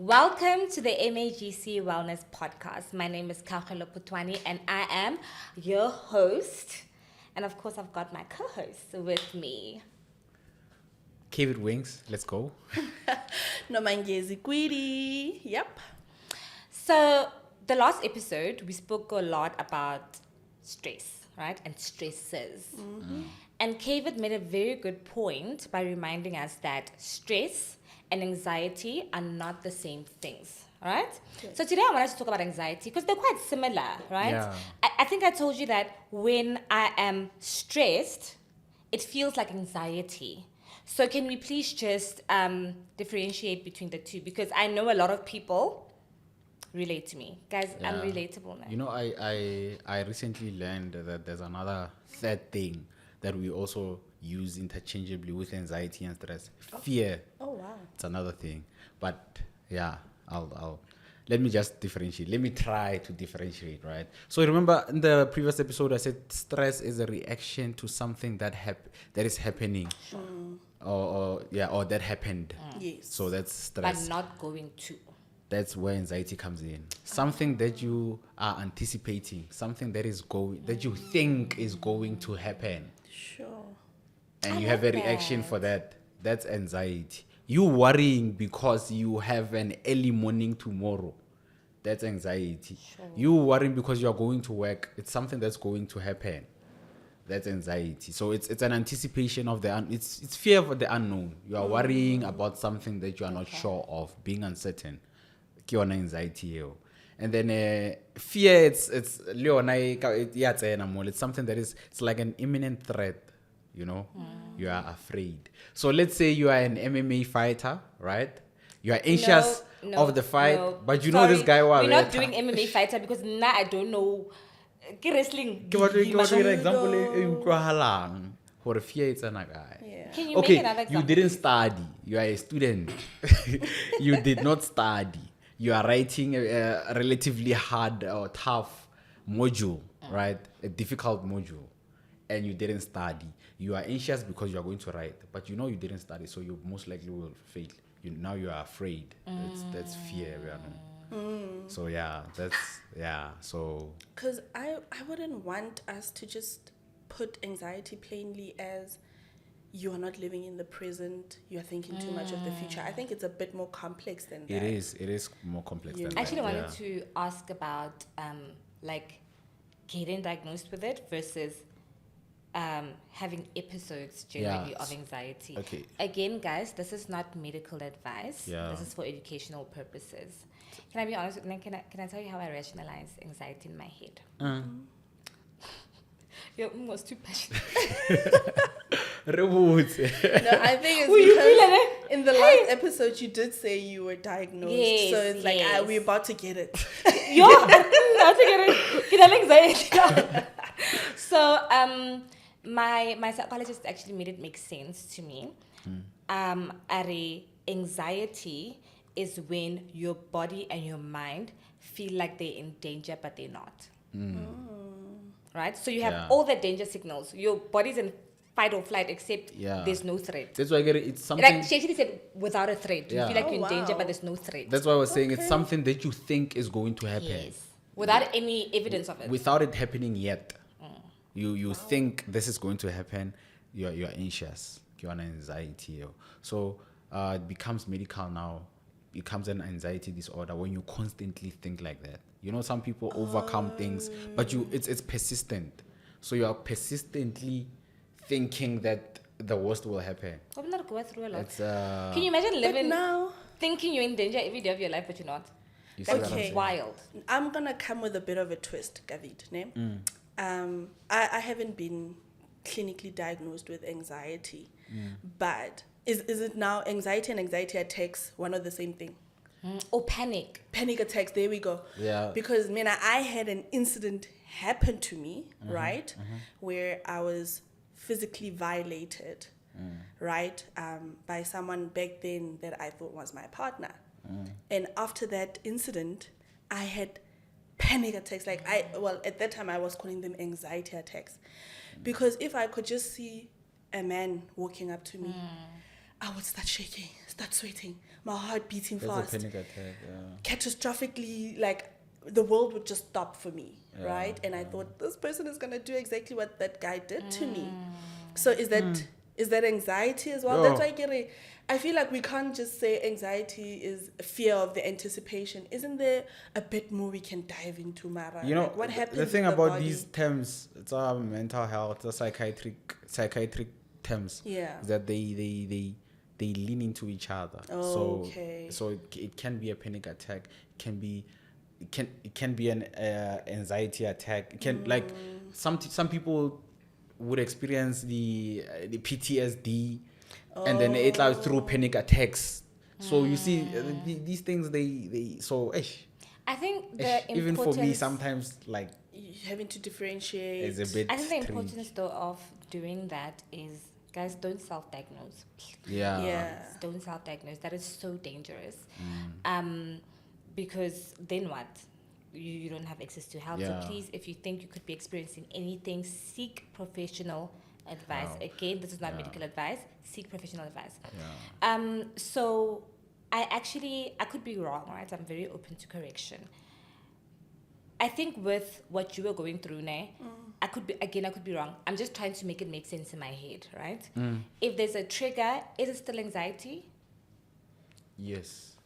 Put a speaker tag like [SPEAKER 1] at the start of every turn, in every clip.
[SPEAKER 1] Welcome to the MAGC Wellness Podcast. My name is Kakelo Putwani and I am your host. And of course, I've got my co-host with me.
[SPEAKER 2] David Wings, let's go.
[SPEAKER 3] Nomangezi Kwiri. Yep.
[SPEAKER 1] So, the last episode, we spoke a lot about stress, right? And stresses. Mm-hmm. And David made a very good point by reminding us that stress and anxiety are not the same things, right? Yes. So today I want us to talk about anxiety because they're quite similar, right?
[SPEAKER 2] Yeah.
[SPEAKER 1] I think I told you that when I am stressed, it feels like anxiety. So can we please just differentiate between the two? Because I know a lot of people relate to me. Guys, I'm relatable now.
[SPEAKER 2] You know, I recently learned that there's another third thing that we also use interchangeably with anxiety and stress. Fear.
[SPEAKER 3] Oh wow.
[SPEAKER 2] It's another thing. But yeah, I'll let me just differentiate. Let me try to differentiate, right? So remember in the previous episode I said stress is a reaction to something that is happening.
[SPEAKER 1] Sure.
[SPEAKER 2] Or that happened.
[SPEAKER 3] Yes.
[SPEAKER 2] So that's stress.
[SPEAKER 1] But not going to.
[SPEAKER 2] That's where anxiety comes in. Something that you are anticipating, something that you think is going to happen.
[SPEAKER 3] Sure.
[SPEAKER 2] And you have a reaction for that. That's anxiety. You worrying because you have an early morning tomorrow. That's anxiety. Sure. You worrying because you are going to work. It's something that's going to happen. That's anxiety. So it's an anticipation of it's fear of the unknown. You are worrying about something that you are not sure of, being uncertain. Anxiety. And then fear, it's something that it's like an imminent threat. You know, you are afraid. So let's say you are an MMA fighter, right? You are anxious of the fight, but you know this guy.
[SPEAKER 1] We're not doing MMA fighter because now I don't know. Wrestling.
[SPEAKER 2] Give an example. For fear, it's an guy.
[SPEAKER 3] Yeah.
[SPEAKER 1] Can you make another example?
[SPEAKER 2] You didn't study. You are a student. You did not study. You are writing a relatively hard or tough module, right? A difficult module, and you didn't study. You are anxious because you are going to write, but you know you didn't study, so you most likely will fail. Now you are afraid. That's fear. So So
[SPEAKER 3] because I wouldn't want us to just put anxiety plainly as you are not living in the present, you are thinking too much of the future. I think it's a bit more complex than that.
[SPEAKER 2] It is more complex than that.
[SPEAKER 1] I actually wanted to ask about like getting diagnosed with it versus having episodes generally of anxiety.
[SPEAKER 2] Okay.
[SPEAKER 1] Again, guys, this is not medical advice.
[SPEAKER 2] Yeah.
[SPEAKER 1] This is for educational purposes. Can I be honest? Can I tell you how I rationalize anxiety in my head? Your was too passionate.
[SPEAKER 3] No, I think it's because in the last episode you did say you were diagnosed.
[SPEAKER 1] Yes,
[SPEAKER 3] so it's like, we're about to get it.
[SPEAKER 1] Yo, I'm about to get it. Get anxiety. So, my psychologist actually made it make sense to me. Anxiety is when your body and your mind feel like they're in danger, but they're not. Right? So you have all the danger signals. Your body's in fight or flight, except there's no threat.
[SPEAKER 2] That's why I get it. It's something.
[SPEAKER 1] Like she actually said, without a threat. You feel like you're in danger, but there's no threat.
[SPEAKER 2] That's why I was saying it's something that you think is going to happen.
[SPEAKER 1] Yes. Without any evidence of it.
[SPEAKER 2] Without it happening yet. You think this is going to happen. You're anxious. You're on anxiety. So it becomes medical now. It becomes an anxiety disorder when you constantly think like that. You know, some people overcome things, but it's persistent. So you are persistently thinking that the worst will happen.
[SPEAKER 1] I'm not going through a lot.
[SPEAKER 2] Can
[SPEAKER 1] you imagine living
[SPEAKER 3] now,
[SPEAKER 1] thinking you're in danger every day of your life, but you're not? That's wild.
[SPEAKER 3] I'm gonna come with a bit of a twist, David. I haven't been clinically diagnosed with anxiety, but is it now anxiety and anxiety attacks one of the same thing?
[SPEAKER 1] Or panic
[SPEAKER 3] attacks, there we go. Because I had an incident happen to me, right, where I was physically violated, right, by someone back then that I thought was my partner. And after that incident, I had panic attacks. At that time I was calling them anxiety attacks, because if I could just see a man walking up to me, I would start shaking. start sweating, my heart beating
[SPEAKER 2] That's
[SPEAKER 3] fast.
[SPEAKER 2] a panic attack.
[SPEAKER 3] Catastrophically, like the world would just stop for me,
[SPEAKER 2] Yeah,
[SPEAKER 3] right? And I thought, this person is gonna do exactly what that guy did to me. So is that anxiety as well?
[SPEAKER 2] Yo.
[SPEAKER 3] That's why I feel like we can't just say anxiety is fear of the anticipation. Isn't there a bit more we can dive into, Mara?
[SPEAKER 2] You know,
[SPEAKER 3] like what happens
[SPEAKER 2] the thing
[SPEAKER 3] in the
[SPEAKER 2] about
[SPEAKER 3] body?
[SPEAKER 2] these terms, it's our mental health, the psychiatric terms,
[SPEAKER 3] Yeah.
[SPEAKER 2] is that they lean into each other.
[SPEAKER 3] Okay.
[SPEAKER 2] So it can be a panic attack. It can be an anxiety attack. It can like some people would experience the PTSD, and then it out through panic attacks. So you see, these things they so
[SPEAKER 1] I think the
[SPEAKER 2] even for me
[SPEAKER 1] importance-
[SPEAKER 2] sometimes like
[SPEAKER 3] Having to differentiate.
[SPEAKER 2] it's a bit
[SPEAKER 1] I think the
[SPEAKER 2] strange.
[SPEAKER 1] importance though of doing that is, guys, don't self-diagnose.
[SPEAKER 3] Yeah.
[SPEAKER 1] Don't self-diagnose. That is so dangerous. Because then what? You don't have access to help.
[SPEAKER 2] Yeah.
[SPEAKER 1] So please, if you think you could be experiencing anything, seek professional advice.
[SPEAKER 2] Wow.
[SPEAKER 1] Again, this is not
[SPEAKER 2] Yeah.
[SPEAKER 1] medical advice. Seek professional advice.
[SPEAKER 2] Yeah.
[SPEAKER 1] So I could be wrong, right? I'm very open to correction. I think with what you were going through, I could be wrong. I'm just trying to make it make sense in my head, right? If there's a trigger, is it still anxiety?
[SPEAKER 2] Yes,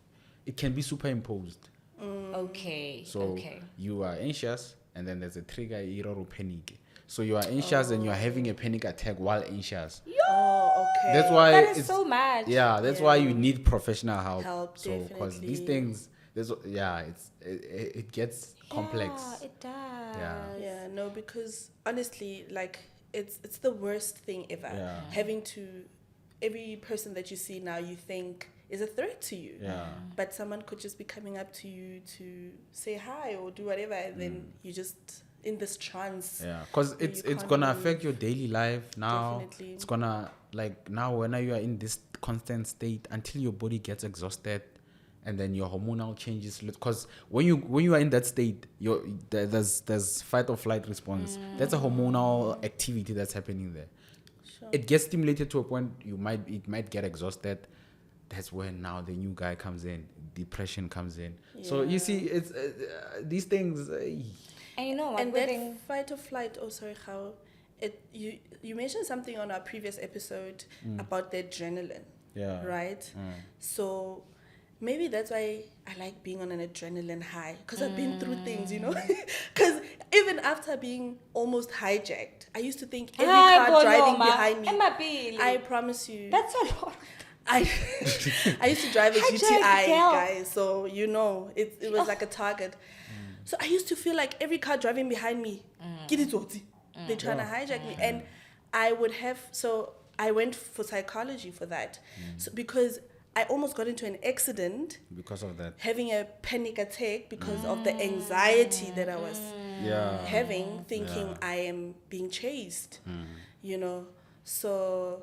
[SPEAKER 2] it can be superimposed.
[SPEAKER 1] Okay.
[SPEAKER 2] So
[SPEAKER 1] okay.
[SPEAKER 2] you are anxious, and then there's a trigger, or panic. So you are anxious and you are having a panic attack while anxious.
[SPEAKER 3] Oh, okay.
[SPEAKER 2] That's why
[SPEAKER 1] That is
[SPEAKER 2] it's
[SPEAKER 1] so much.
[SPEAKER 2] Yeah, that's why you need professional help. So because
[SPEAKER 3] Definitely.
[SPEAKER 2] these things, it gets complex.
[SPEAKER 1] Yeah, it does.
[SPEAKER 2] Yeah.
[SPEAKER 3] Yeah, no, because honestly, like it's the worst thing ever.
[SPEAKER 2] Yeah.
[SPEAKER 3] Having to every person that you see now you think is a threat to you.
[SPEAKER 2] Yeah.
[SPEAKER 3] But someone could just be coming up to you to say hi or do whatever, and then you just in this trance.
[SPEAKER 2] Yeah, because
[SPEAKER 3] where
[SPEAKER 2] it's
[SPEAKER 3] you can't
[SPEAKER 2] gonna
[SPEAKER 3] move.
[SPEAKER 2] affect your daily life now.
[SPEAKER 3] Definitely.
[SPEAKER 2] It's gonna like now when you are in this constant state until your body gets exhausted, and then your hormonal changes. Because when you are in that state, there's fight or flight response. That's a hormonal activity that's happening there.
[SPEAKER 3] Sure.
[SPEAKER 2] It gets stimulated to a point it might get exhausted. That's when now the new guy comes in, depression comes in. So you see, it's these things.
[SPEAKER 1] And you know what?
[SPEAKER 3] And
[SPEAKER 1] we're
[SPEAKER 3] that
[SPEAKER 1] being-
[SPEAKER 3] fight or flight, how you mentioned something on our previous episode about the adrenaline,
[SPEAKER 2] Yeah.
[SPEAKER 3] right? So maybe that's why I like being on an adrenaline high, because I've been through things, because even after being almost hijacked, I used to think every car driving behind me, I promise you,
[SPEAKER 1] That's a lot.
[SPEAKER 3] I used to drive a
[SPEAKER 1] Hijacked,
[SPEAKER 3] GTI,
[SPEAKER 1] girl.
[SPEAKER 3] guys, so it was like a target. So I used to feel like every car driving behind me, they're trying to hijack me. And I went for psychology for that. So because I almost got into an accident
[SPEAKER 2] Because of that.
[SPEAKER 3] having a panic attack because of the anxiety that I was
[SPEAKER 2] Yeah.
[SPEAKER 3] having, thinking I am being chased, so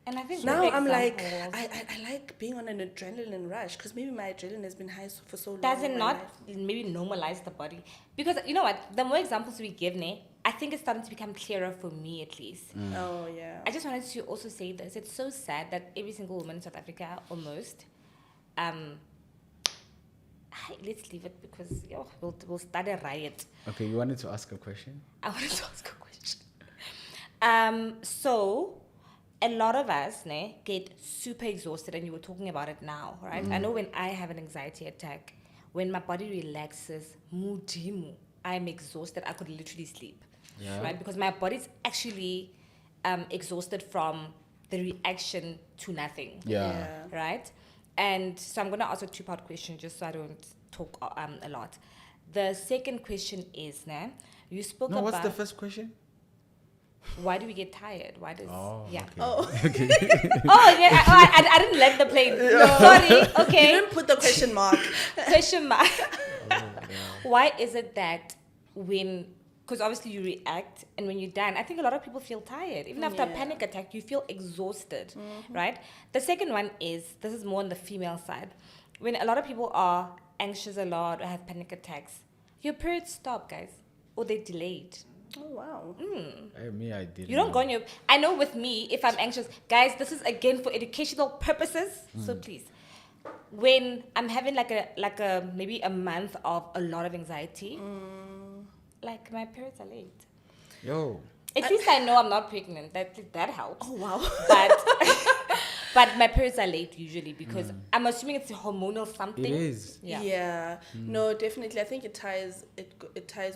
[SPEAKER 1] And I think
[SPEAKER 3] now
[SPEAKER 1] good
[SPEAKER 3] I'm like,
[SPEAKER 1] examples-
[SPEAKER 3] I like being on an adrenaline rush, because maybe my adrenaline has been high for so long.
[SPEAKER 1] does it
[SPEAKER 3] in my
[SPEAKER 1] not
[SPEAKER 3] life.
[SPEAKER 1] maybe normalize the body? Because you know what? The more examples we give, I think it's starting to become clearer for me at least.
[SPEAKER 3] Oh, yeah.
[SPEAKER 1] I just wanted to also say this. It's so sad that every single woman in South Africa, almost, let's leave it because we'll start a riot.
[SPEAKER 2] Okay, you wanted to ask a question?
[SPEAKER 1] I wanted to ask a question. So, a lot of us get super exhausted, and you were talking about it now, right? I know when I have an anxiety attack, when my body relaxes, mudimu, I'm exhausted. I could literally sleep, right? Because my body's actually exhausted from the reaction to nothing,
[SPEAKER 2] Yeah.
[SPEAKER 1] right? And so I'm going to ask a two-part question just so I don't talk a lot. The second question is, you spoke
[SPEAKER 2] No,
[SPEAKER 1] about...
[SPEAKER 2] what's the first question?
[SPEAKER 1] Why do we get tired? Why does...
[SPEAKER 2] Okay.
[SPEAKER 3] Oh,
[SPEAKER 1] Oh, yeah. I didn't let the plane. Sorry. Okay.
[SPEAKER 3] you didn't put the question mark.
[SPEAKER 1] Question mark. Why is it that when... Because obviously you react, and when you're done, I think a lot of people feel tired. Even after a panic attack, you feel exhausted, right? The second one is, this is more on the female side. When a lot of people are anxious a lot or have panic attacks, your periods stop, guys. Or they're delayed.
[SPEAKER 3] Oh, wow.
[SPEAKER 2] I did.
[SPEAKER 1] You don't go on your. I know with me, if I'm anxious, guys, this is again for educational purposes. So please, when I'm having like a maybe a month of a lot of anxiety, like my periods are late.
[SPEAKER 2] Yo.
[SPEAKER 1] At least I know I'm not pregnant. That helps.
[SPEAKER 3] Oh, wow.
[SPEAKER 1] But my periods are late usually because I'm assuming it's hormonal something.
[SPEAKER 2] It is.
[SPEAKER 1] Yeah.
[SPEAKER 3] No, definitely. I think it ties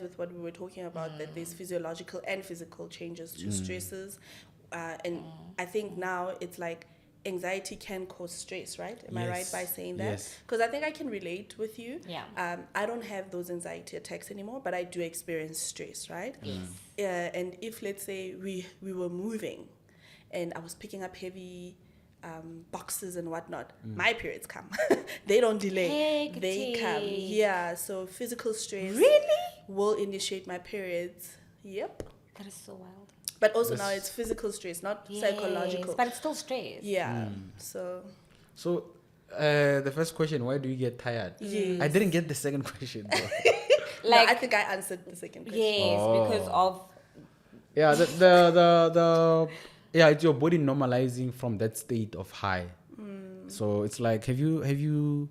[SPEAKER 3] with what we were talking about, that there's physiological and physical changes to stresses. And I think now it's like anxiety can cause stress, right? Am I right by saying that?
[SPEAKER 2] Yes.
[SPEAKER 3] Because I think I can relate with you.
[SPEAKER 1] Yeah.
[SPEAKER 3] I don't have those anxiety attacks anymore, but I do experience stress, right?
[SPEAKER 1] Yes.
[SPEAKER 3] And if, let's say, we were moving and I was picking up heavy boxes and whatnot, my periods come. They don't delay. They come. Yeah, so physical stress will initiate my periods. Yep.
[SPEAKER 1] That is so wild.
[SPEAKER 3] But also now it's physical stress, not psychological.
[SPEAKER 1] But it's still stress.
[SPEAKER 3] Yeah. So
[SPEAKER 2] the first question, why do you get tired?
[SPEAKER 3] Yes.
[SPEAKER 2] I didn't get the second question though.
[SPEAKER 3] like, I think I answered the second question.
[SPEAKER 1] Yes, because of
[SPEAKER 2] Yeah, it's your body normalizing from that state of high. So it's like, have you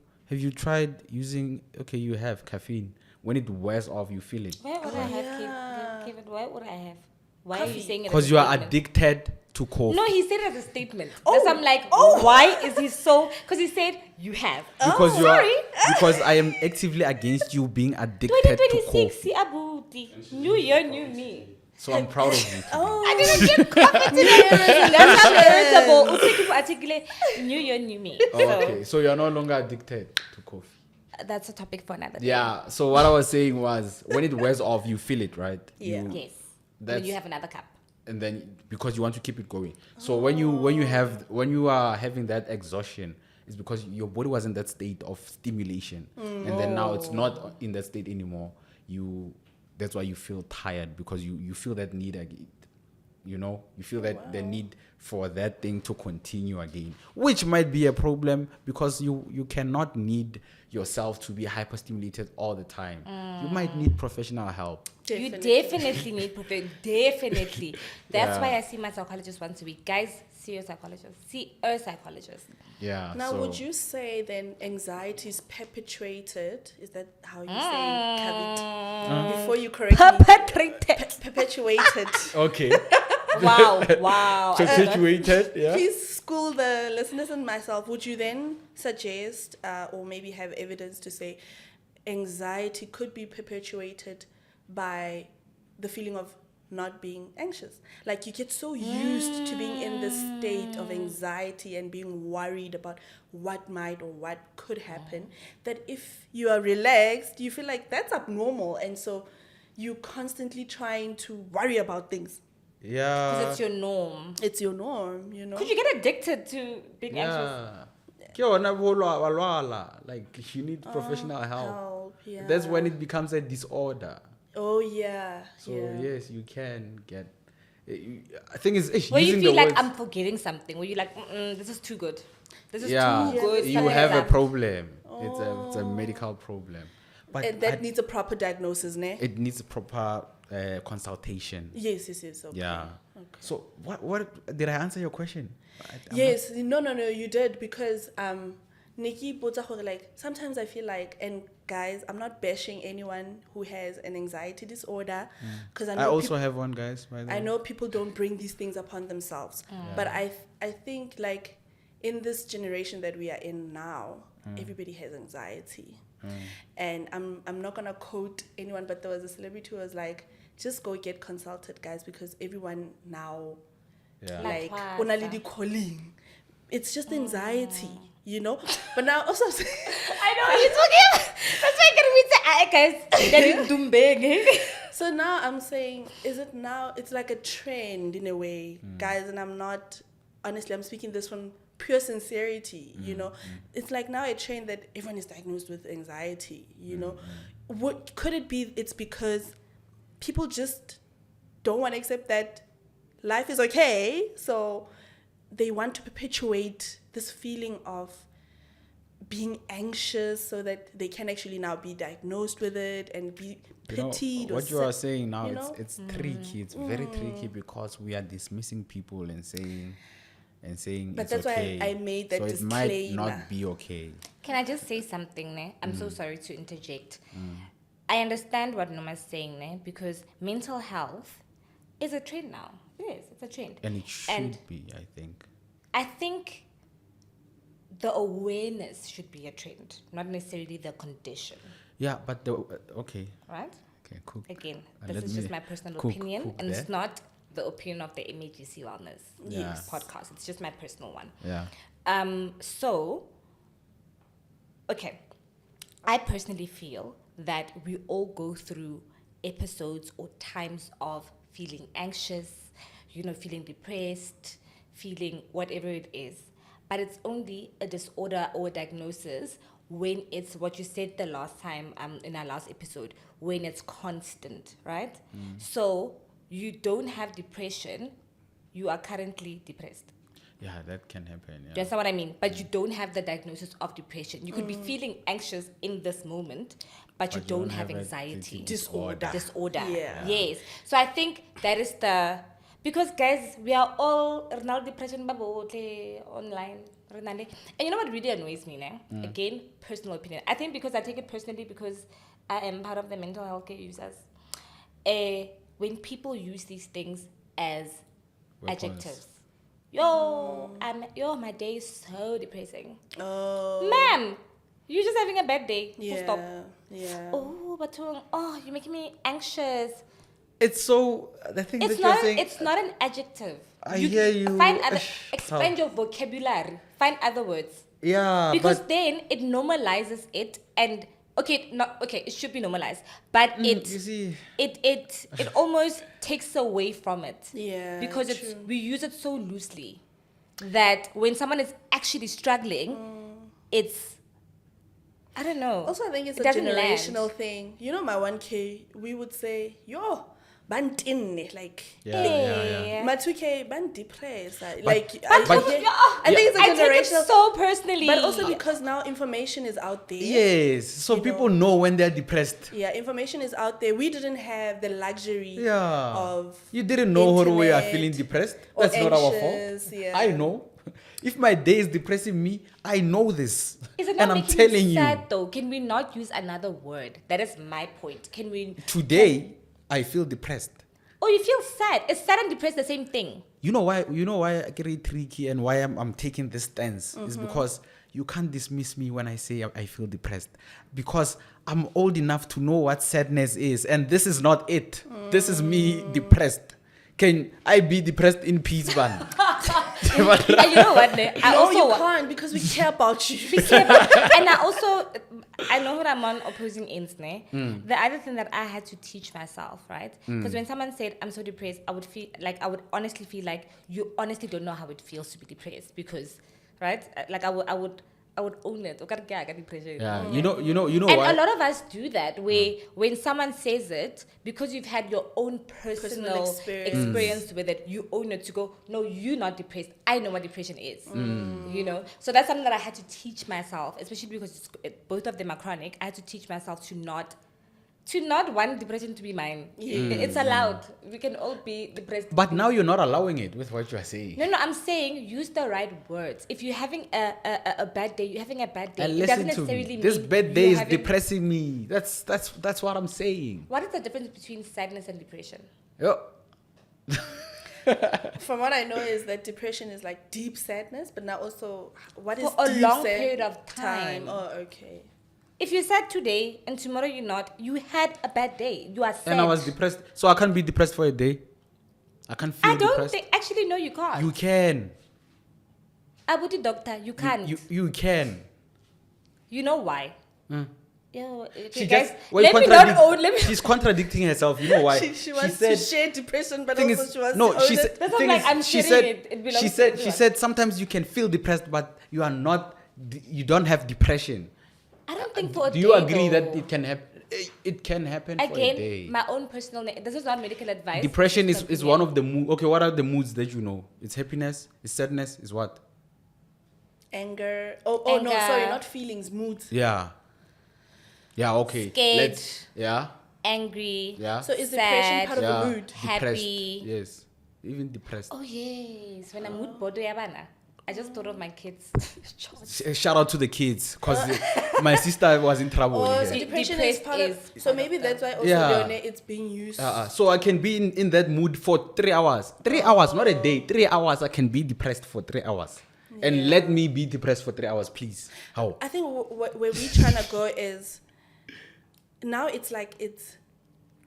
[SPEAKER 2] tried using? Okay, you have caffeine. When it wears off, you feel it.
[SPEAKER 1] why would I have Kevin? Why would I have? Why are you saying it?
[SPEAKER 2] Because you are addicted to coffee.
[SPEAKER 1] No, he said it as a statement. That's I'm like, why is he so? Because he said you have.
[SPEAKER 2] Because you
[SPEAKER 1] sorry.
[SPEAKER 2] because I am actively against you being addicted to
[SPEAKER 1] 2026,
[SPEAKER 2] coffee.
[SPEAKER 1] Abuti. New year, new me.
[SPEAKER 2] So I'm proud of you. Today.
[SPEAKER 1] I didn't get coffee today. That's how irritable. Thank you for articulate. New year, new me.
[SPEAKER 2] Okay, so you're no longer addicted to coffee.
[SPEAKER 1] That's a topic for another day.
[SPEAKER 2] Yeah. So what I was saying was, when it wears off, you feel it, right?
[SPEAKER 3] Yeah.
[SPEAKER 1] Yes. Then you have another cup.
[SPEAKER 2] And then because you want to keep it going. So when you are having that exhaustion, it's because your body was in that state of stimulation, and then now it's not in that state anymore. That's why you feel tired, because you feel that need again. You feel that the need for that thing to continue again, which might be a problem because you cannot need yourself to be hyperstimulated all the time. You might need professional help.
[SPEAKER 1] You definitely need definitely. That's why I see my psychologist once a week. Guys, see your psychologist. See a psychologist.
[SPEAKER 2] Yeah.
[SPEAKER 3] Now, would you say then anxiety is perpetuated? Is that how you say Kavit? Before you correct me. Perpetuated.
[SPEAKER 2] Okay.
[SPEAKER 1] Wow.
[SPEAKER 2] Perpetuated. Yeah.
[SPEAKER 3] Please school the listeners and myself. Would you then suggest or maybe have evidence to say anxiety could be perpetuated by the feeling of not being anxious? Like, you get so used to being in this state of anxiety and being worried about what might or what could happen, that if you are relaxed, you feel like that's abnormal, and so you're constantly trying to worry about things.
[SPEAKER 2] Yeah.
[SPEAKER 1] Because it's your norm.
[SPEAKER 3] It's your norm,
[SPEAKER 1] Could you get addicted to being anxious?
[SPEAKER 2] Like, she needs professional help.
[SPEAKER 3] Yeah.
[SPEAKER 2] That's when it becomes a disorder.
[SPEAKER 3] Oh, yeah.
[SPEAKER 2] So yes, you can get. I think it's
[SPEAKER 1] Where you
[SPEAKER 2] using
[SPEAKER 1] feel
[SPEAKER 2] the
[SPEAKER 1] like
[SPEAKER 2] words,
[SPEAKER 1] I'm forgetting something. Where you're like, this is too good. This is
[SPEAKER 2] yeah,
[SPEAKER 1] too good.
[SPEAKER 2] you
[SPEAKER 1] something
[SPEAKER 2] have
[SPEAKER 1] like
[SPEAKER 2] a
[SPEAKER 1] that.
[SPEAKER 2] problem. It's a medical problem. But
[SPEAKER 3] And that needs a proper diagnosis, ne?
[SPEAKER 2] it needs a proper consultation.
[SPEAKER 3] Yes. Okay.
[SPEAKER 2] Yeah.
[SPEAKER 3] Okay.
[SPEAKER 2] So what did I answer your question?
[SPEAKER 3] Yes, no, you did, because Nikki bota gore, like, sometimes I feel like, and guys, I'm not bashing anyone who has an anxiety disorder, because
[SPEAKER 2] I also have one, guys. By the way.
[SPEAKER 3] I know people don't bring these things upon themselves, but I think, like, in this generation that we are in now, everybody has anxiety, and I'm not gonna quote anyone, but there was a celebrity who was like, just go get consulted, guys, because everyone now.
[SPEAKER 2] Yeah.
[SPEAKER 3] Like,
[SPEAKER 1] Like
[SPEAKER 3] onalidi calling. It's just anxiety, But now also,
[SPEAKER 1] I know you're talking. That's why I can read guys.
[SPEAKER 3] so now I'm saying, it's like a trend in a way, guys, and I'm not, honestly, I'm speaking this from pure sincerity, It's like now a trend that everyone is diagnosed with anxiety, What could it be? It's because people just don't want to accept that life is okay, so they want to perpetuate this feeling of being anxious so that they can actually now be diagnosed with it and be pitied.
[SPEAKER 2] What you are saying now, it's tricky. It's very
[SPEAKER 3] Mm.
[SPEAKER 2] tricky because we are dismissing people and saying
[SPEAKER 3] But
[SPEAKER 2] it's
[SPEAKER 3] that's
[SPEAKER 2] okay.
[SPEAKER 3] why I made that
[SPEAKER 2] so
[SPEAKER 3] disclaimer.
[SPEAKER 2] it might not be okay.
[SPEAKER 1] Can I just say something, ne? I'm so sorry to interject. I understand what Noma's saying, ne? Because mental health is a trend now. Yes, it's a trend.
[SPEAKER 2] And it should be, I think.
[SPEAKER 1] I think the awareness should be a trend, not necessarily the condition.
[SPEAKER 2] Yeah, but okay.
[SPEAKER 1] Right?
[SPEAKER 2] Okay, cool.
[SPEAKER 1] Again,
[SPEAKER 2] Let
[SPEAKER 1] this is
[SPEAKER 2] me
[SPEAKER 1] just my personal
[SPEAKER 2] cook
[SPEAKER 1] opinion, and
[SPEAKER 2] there.
[SPEAKER 1] it's not the opinion of the MAGC Wellness
[SPEAKER 2] Yes.
[SPEAKER 1] podcast. It's just my personal one.
[SPEAKER 2] Yeah.
[SPEAKER 1] So, okay, I personally feel that we all go through episodes or times of feeling anxious, feeling depressed, feeling whatever it is. But it's only a disorder or a diagnosis when it's what you said the last time in our last episode, when it's constant, right? So you don't have depression, you are currently depressed.
[SPEAKER 2] Yeah, that can happen. Yeah.
[SPEAKER 1] Do you understand what I mean? But you don't have the diagnosis of depression. You could be feeling anxious in this moment, but you don't have anxiety.
[SPEAKER 2] Disorder.
[SPEAKER 3] Yeah.
[SPEAKER 1] Yes. So I think that is because guys, we are all depression online. And you know what really annoys me now? Again, personal opinion. I think because I take it personally because I am part of the mental health care users. When people use these things as
[SPEAKER 2] Weapons.
[SPEAKER 1] adjectives. My day is so depressing.
[SPEAKER 3] Oh.
[SPEAKER 1] Ma'am, you're just having a bad day. Full
[SPEAKER 3] Yeah.
[SPEAKER 1] stop.
[SPEAKER 3] Yeah.
[SPEAKER 1] Oh, but you're making me anxious.
[SPEAKER 2] It's so the thing
[SPEAKER 1] It's
[SPEAKER 2] that you're
[SPEAKER 1] not.
[SPEAKER 2] saying.
[SPEAKER 1] It's not an adjective.
[SPEAKER 2] I hear you.
[SPEAKER 1] Expand your vocabulary. Find other words.
[SPEAKER 2] Yeah,
[SPEAKER 1] Because
[SPEAKER 2] but
[SPEAKER 1] then it normalizes it, and it should be normalized, but
[SPEAKER 2] you see,
[SPEAKER 1] it almost takes away from it.
[SPEAKER 3] Yeah,
[SPEAKER 1] Because
[SPEAKER 3] true.
[SPEAKER 1] we use it so loosely that when someone is actually struggling, it's, I don't know.
[SPEAKER 3] Also, I think it's
[SPEAKER 1] It
[SPEAKER 3] a
[SPEAKER 1] doesn't
[SPEAKER 3] generational
[SPEAKER 1] land.
[SPEAKER 3] thing. You know, my 1K, we would say, bantin, like,
[SPEAKER 2] yeah.
[SPEAKER 3] my 2K, ban depressed.
[SPEAKER 2] But
[SPEAKER 3] I think it's a
[SPEAKER 1] I take it
[SPEAKER 3] generational.
[SPEAKER 1] so personally.
[SPEAKER 3] But also because now information is out there.
[SPEAKER 2] Yes, so people know when they're depressed.
[SPEAKER 3] Yeah, information is out there. We didn't have the luxury
[SPEAKER 2] Yeah.
[SPEAKER 3] of
[SPEAKER 2] You didn't know how we are
[SPEAKER 3] internet
[SPEAKER 2] feeling depressed.
[SPEAKER 3] or
[SPEAKER 2] That's not our fault.
[SPEAKER 3] anxious, yeah.
[SPEAKER 2] I know. If my day is depressing me, I know this.
[SPEAKER 1] Is it not
[SPEAKER 2] And I'm
[SPEAKER 1] making
[SPEAKER 2] telling
[SPEAKER 1] you
[SPEAKER 2] you,
[SPEAKER 1] sad though? Can we not use another word? That is my point. Can we?
[SPEAKER 2] today I feel depressed.
[SPEAKER 1] Oh, you feel sad. Is sad and depressed the same thing?
[SPEAKER 2] You know why I get it tricky and why I'm taking this stance is because you can't dismiss me when I say I feel depressed, because I'm old enough to know what sadness is, and this is not it. This is me depressed. Can I be depressed in peace, man?
[SPEAKER 1] And you know what?
[SPEAKER 3] You can't because we care about you.
[SPEAKER 1] And I know what I'm on opposing ends, ne? The other thing that I had to teach myself, right? Because when someone said I'm so depressed, I would honestly feel like you honestly don't know how it feels to be depressed, because, right? Like I would own it. I got depression.
[SPEAKER 2] Yeah, you know
[SPEAKER 1] And
[SPEAKER 2] why?
[SPEAKER 1] a lot of us do that, where when someone says it, because you've had your own personal experience with it, you own it to go, no, you're not depressed. I know what depression is. So that's something that I had to teach myself, especially because both of them are chronic. I had to teach myself to not want depression to be mine. It's allowed. We can all be depressed.
[SPEAKER 2] But now you're not allowing it with what you are saying.
[SPEAKER 1] No, I'm saying use the right words. If you're having a bad day, you're having a bad day.
[SPEAKER 2] And
[SPEAKER 1] It doesn't
[SPEAKER 2] listen to
[SPEAKER 1] necessarily
[SPEAKER 2] me. This
[SPEAKER 1] mean
[SPEAKER 2] bad
[SPEAKER 1] you're
[SPEAKER 2] day is
[SPEAKER 1] having-
[SPEAKER 2] depressing me. That's what I'm saying.
[SPEAKER 1] What is the difference between sadness and depression?
[SPEAKER 2] Yo.
[SPEAKER 3] From what I know is that depression is like deep sadness, but now also what is
[SPEAKER 1] For a
[SPEAKER 3] deep
[SPEAKER 1] long
[SPEAKER 3] sad-
[SPEAKER 1] period of time.
[SPEAKER 3] Oh, okay.
[SPEAKER 1] If you're sad today and tomorrow you're not, you had a bad day. You are sad.
[SPEAKER 2] And I was depressed. So I can't be depressed for a day. I can't feel
[SPEAKER 1] I don't
[SPEAKER 2] depressed.
[SPEAKER 1] think. Actually, no, you can't.
[SPEAKER 2] You can.
[SPEAKER 1] I would be doctor. You can't.
[SPEAKER 2] You can.
[SPEAKER 1] You know why? Yo, okay,
[SPEAKER 2] She
[SPEAKER 1] guys,
[SPEAKER 2] just well,
[SPEAKER 1] let me not own. Let me.
[SPEAKER 2] She's contradicting herself. You know why?
[SPEAKER 3] She wants to share depression, but
[SPEAKER 2] thing
[SPEAKER 3] also
[SPEAKER 2] is-
[SPEAKER 3] she wants
[SPEAKER 2] no,
[SPEAKER 3] to own
[SPEAKER 2] she
[SPEAKER 3] it.
[SPEAKER 2] said-
[SPEAKER 1] That's not
[SPEAKER 2] thing
[SPEAKER 1] like
[SPEAKER 2] is,
[SPEAKER 1] I'm
[SPEAKER 2] she
[SPEAKER 1] sharing
[SPEAKER 2] said,
[SPEAKER 1] it. It belongs
[SPEAKER 2] she
[SPEAKER 1] to
[SPEAKER 2] said,
[SPEAKER 1] everyone.
[SPEAKER 2] she said sometimes you can feel depressed, but you are not. You don't have depression.
[SPEAKER 1] I don't think for a
[SPEAKER 2] Do you
[SPEAKER 1] day,
[SPEAKER 2] agree
[SPEAKER 1] though.
[SPEAKER 2] that it can happen? It can happen for a day.
[SPEAKER 1] Again, my own personal. This is not medical advice.
[SPEAKER 2] Depression
[SPEAKER 1] It's
[SPEAKER 2] is
[SPEAKER 1] opinion.
[SPEAKER 2] one of the moods. Okay, what are the moods that you know? It's happiness, it's sadness, it's what?
[SPEAKER 3] Anger. Oh no,
[SPEAKER 1] Anger.
[SPEAKER 3] sorry, not feelings, moods.
[SPEAKER 2] Yeah. Yeah, okay.
[SPEAKER 1] Scared.
[SPEAKER 2] Yeah.
[SPEAKER 1] Angry.
[SPEAKER 2] Yeah.
[SPEAKER 3] So is
[SPEAKER 1] Sad,
[SPEAKER 3] depression part of
[SPEAKER 2] Yeah.
[SPEAKER 3] a mood?
[SPEAKER 1] happy.
[SPEAKER 2] Depressed. Yes. Even depressed.
[SPEAKER 1] Oh yes, when I'm mood bored, I just thought of my kids.
[SPEAKER 2] Shout out to the kids, because my sister was in trouble.
[SPEAKER 3] Oh, so
[SPEAKER 2] here.
[SPEAKER 3] depression is
[SPEAKER 1] Depressed
[SPEAKER 3] part
[SPEAKER 1] is
[SPEAKER 3] of. So
[SPEAKER 1] part
[SPEAKER 3] maybe
[SPEAKER 1] of
[SPEAKER 3] that's why also
[SPEAKER 2] Yeah.
[SPEAKER 3] Leone, it's being used.
[SPEAKER 2] So I can be in that mood for 3 hours. 3 hours, not a day. 3 hours. I can be depressed for 3 hours. And let me be depressed for 3 hours, please. How?
[SPEAKER 3] I think where we're trying to go is now it's like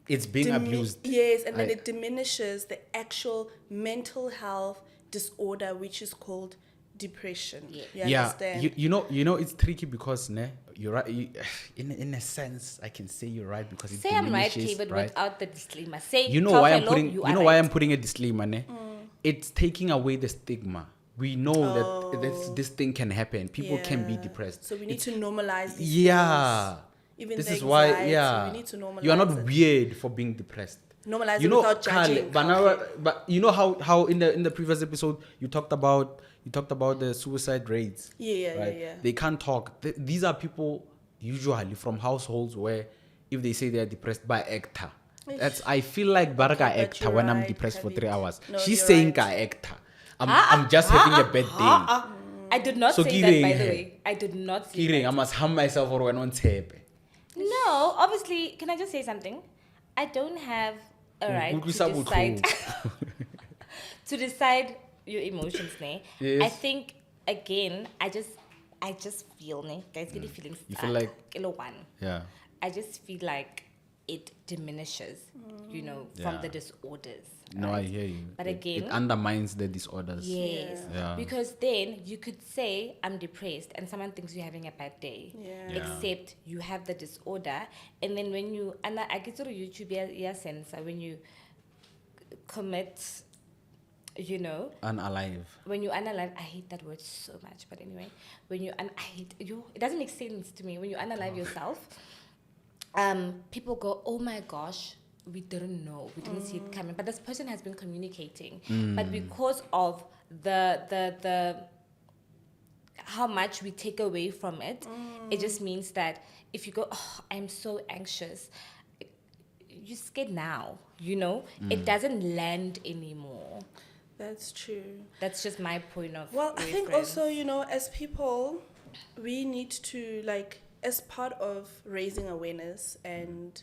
[SPEAKER 2] It's being abused.
[SPEAKER 3] Yes, and then it diminishes the actual mental health disorder, which is called depression.
[SPEAKER 1] Yeah.
[SPEAKER 3] You understand?
[SPEAKER 2] You know it's tricky because you're right. In a sense, I can say you're right because it
[SPEAKER 1] Say I'm right,
[SPEAKER 2] diminishes,
[SPEAKER 1] David,
[SPEAKER 2] right?
[SPEAKER 1] without the disclaimer. Say
[SPEAKER 2] You know why I'm
[SPEAKER 1] Hello,
[SPEAKER 2] putting.
[SPEAKER 1] you
[SPEAKER 2] You
[SPEAKER 1] are
[SPEAKER 2] know why
[SPEAKER 1] right.
[SPEAKER 2] I'm putting a disclaimer. It's taking away the stigma. We know that this thing can happen. People can be depressed.
[SPEAKER 3] So we need to normalize these
[SPEAKER 2] Yeah.
[SPEAKER 3] things. Even
[SPEAKER 2] This
[SPEAKER 3] the
[SPEAKER 2] is why.
[SPEAKER 3] anxiety,
[SPEAKER 2] Yeah.
[SPEAKER 3] we need to normalize
[SPEAKER 2] You are not
[SPEAKER 3] it.
[SPEAKER 2] weird for being depressed.
[SPEAKER 3] Normalize
[SPEAKER 2] You
[SPEAKER 3] it
[SPEAKER 2] know,
[SPEAKER 3] without judging.
[SPEAKER 2] but you know how in the previous episode you talked about the suicide rates.
[SPEAKER 3] Yeah.
[SPEAKER 2] They can't talk. These are people usually from households where if they say they are depressed by actor. I feel like Baraka
[SPEAKER 3] Okay, but
[SPEAKER 2] actor
[SPEAKER 3] you're
[SPEAKER 2] when I'm
[SPEAKER 3] right,
[SPEAKER 2] depressed for
[SPEAKER 3] Khalid.
[SPEAKER 2] 3 hours.
[SPEAKER 3] No,
[SPEAKER 2] She's
[SPEAKER 3] you're
[SPEAKER 2] saying
[SPEAKER 3] right.
[SPEAKER 2] ka actor. I'm just having a bad day.
[SPEAKER 1] I did not
[SPEAKER 2] So
[SPEAKER 1] say that, by
[SPEAKER 2] Kireng,
[SPEAKER 1] the
[SPEAKER 2] hey.
[SPEAKER 1] way. I did not say
[SPEAKER 2] Kidding,
[SPEAKER 1] that.
[SPEAKER 2] I must harm myself or when on tape.
[SPEAKER 1] No, obviously, can I just say something? I don't have a right to
[SPEAKER 2] Utlwisa
[SPEAKER 1] decide
[SPEAKER 2] botlhoko.
[SPEAKER 1] to decide your emotions, ne?
[SPEAKER 2] Yes.
[SPEAKER 1] I think again, I just feel, ne? Guys, get the feelings.
[SPEAKER 2] You feel like-
[SPEAKER 1] kilo one.
[SPEAKER 2] Yeah.
[SPEAKER 1] I just feel like it diminishes, from
[SPEAKER 2] Yeah.
[SPEAKER 1] the disorders.
[SPEAKER 2] No,
[SPEAKER 1] right?
[SPEAKER 2] I hear you.
[SPEAKER 1] But
[SPEAKER 2] It
[SPEAKER 1] again,
[SPEAKER 2] undermines the disorders.
[SPEAKER 1] yes.
[SPEAKER 2] Yeah.
[SPEAKER 1] Because then you could say, I'm depressed, and someone thinks you're having a bad day.
[SPEAKER 3] Yeah.
[SPEAKER 1] Except you have the disorder. And then when you, and I get to YouTube, sense, when you commit,
[SPEAKER 2] Unalive.
[SPEAKER 1] when you analyze, I hate that word so much, but anyway, when you, I hate you, it doesn't make sense to me. When you analyze yourself, people go, oh my gosh, we didn't know, we didn't see it coming, but this person has been communicating, but because of the how much we take away from it, it just means that if you go, oh, I'm so anxious, you're scared now, it doesn't land anymore.
[SPEAKER 3] That's true.
[SPEAKER 1] That's just my point of
[SPEAKER 3] Well, I think
[SPEAKER 1] reference.
[SPEAKER 3] also, as people, we need to, as part of raising awareness and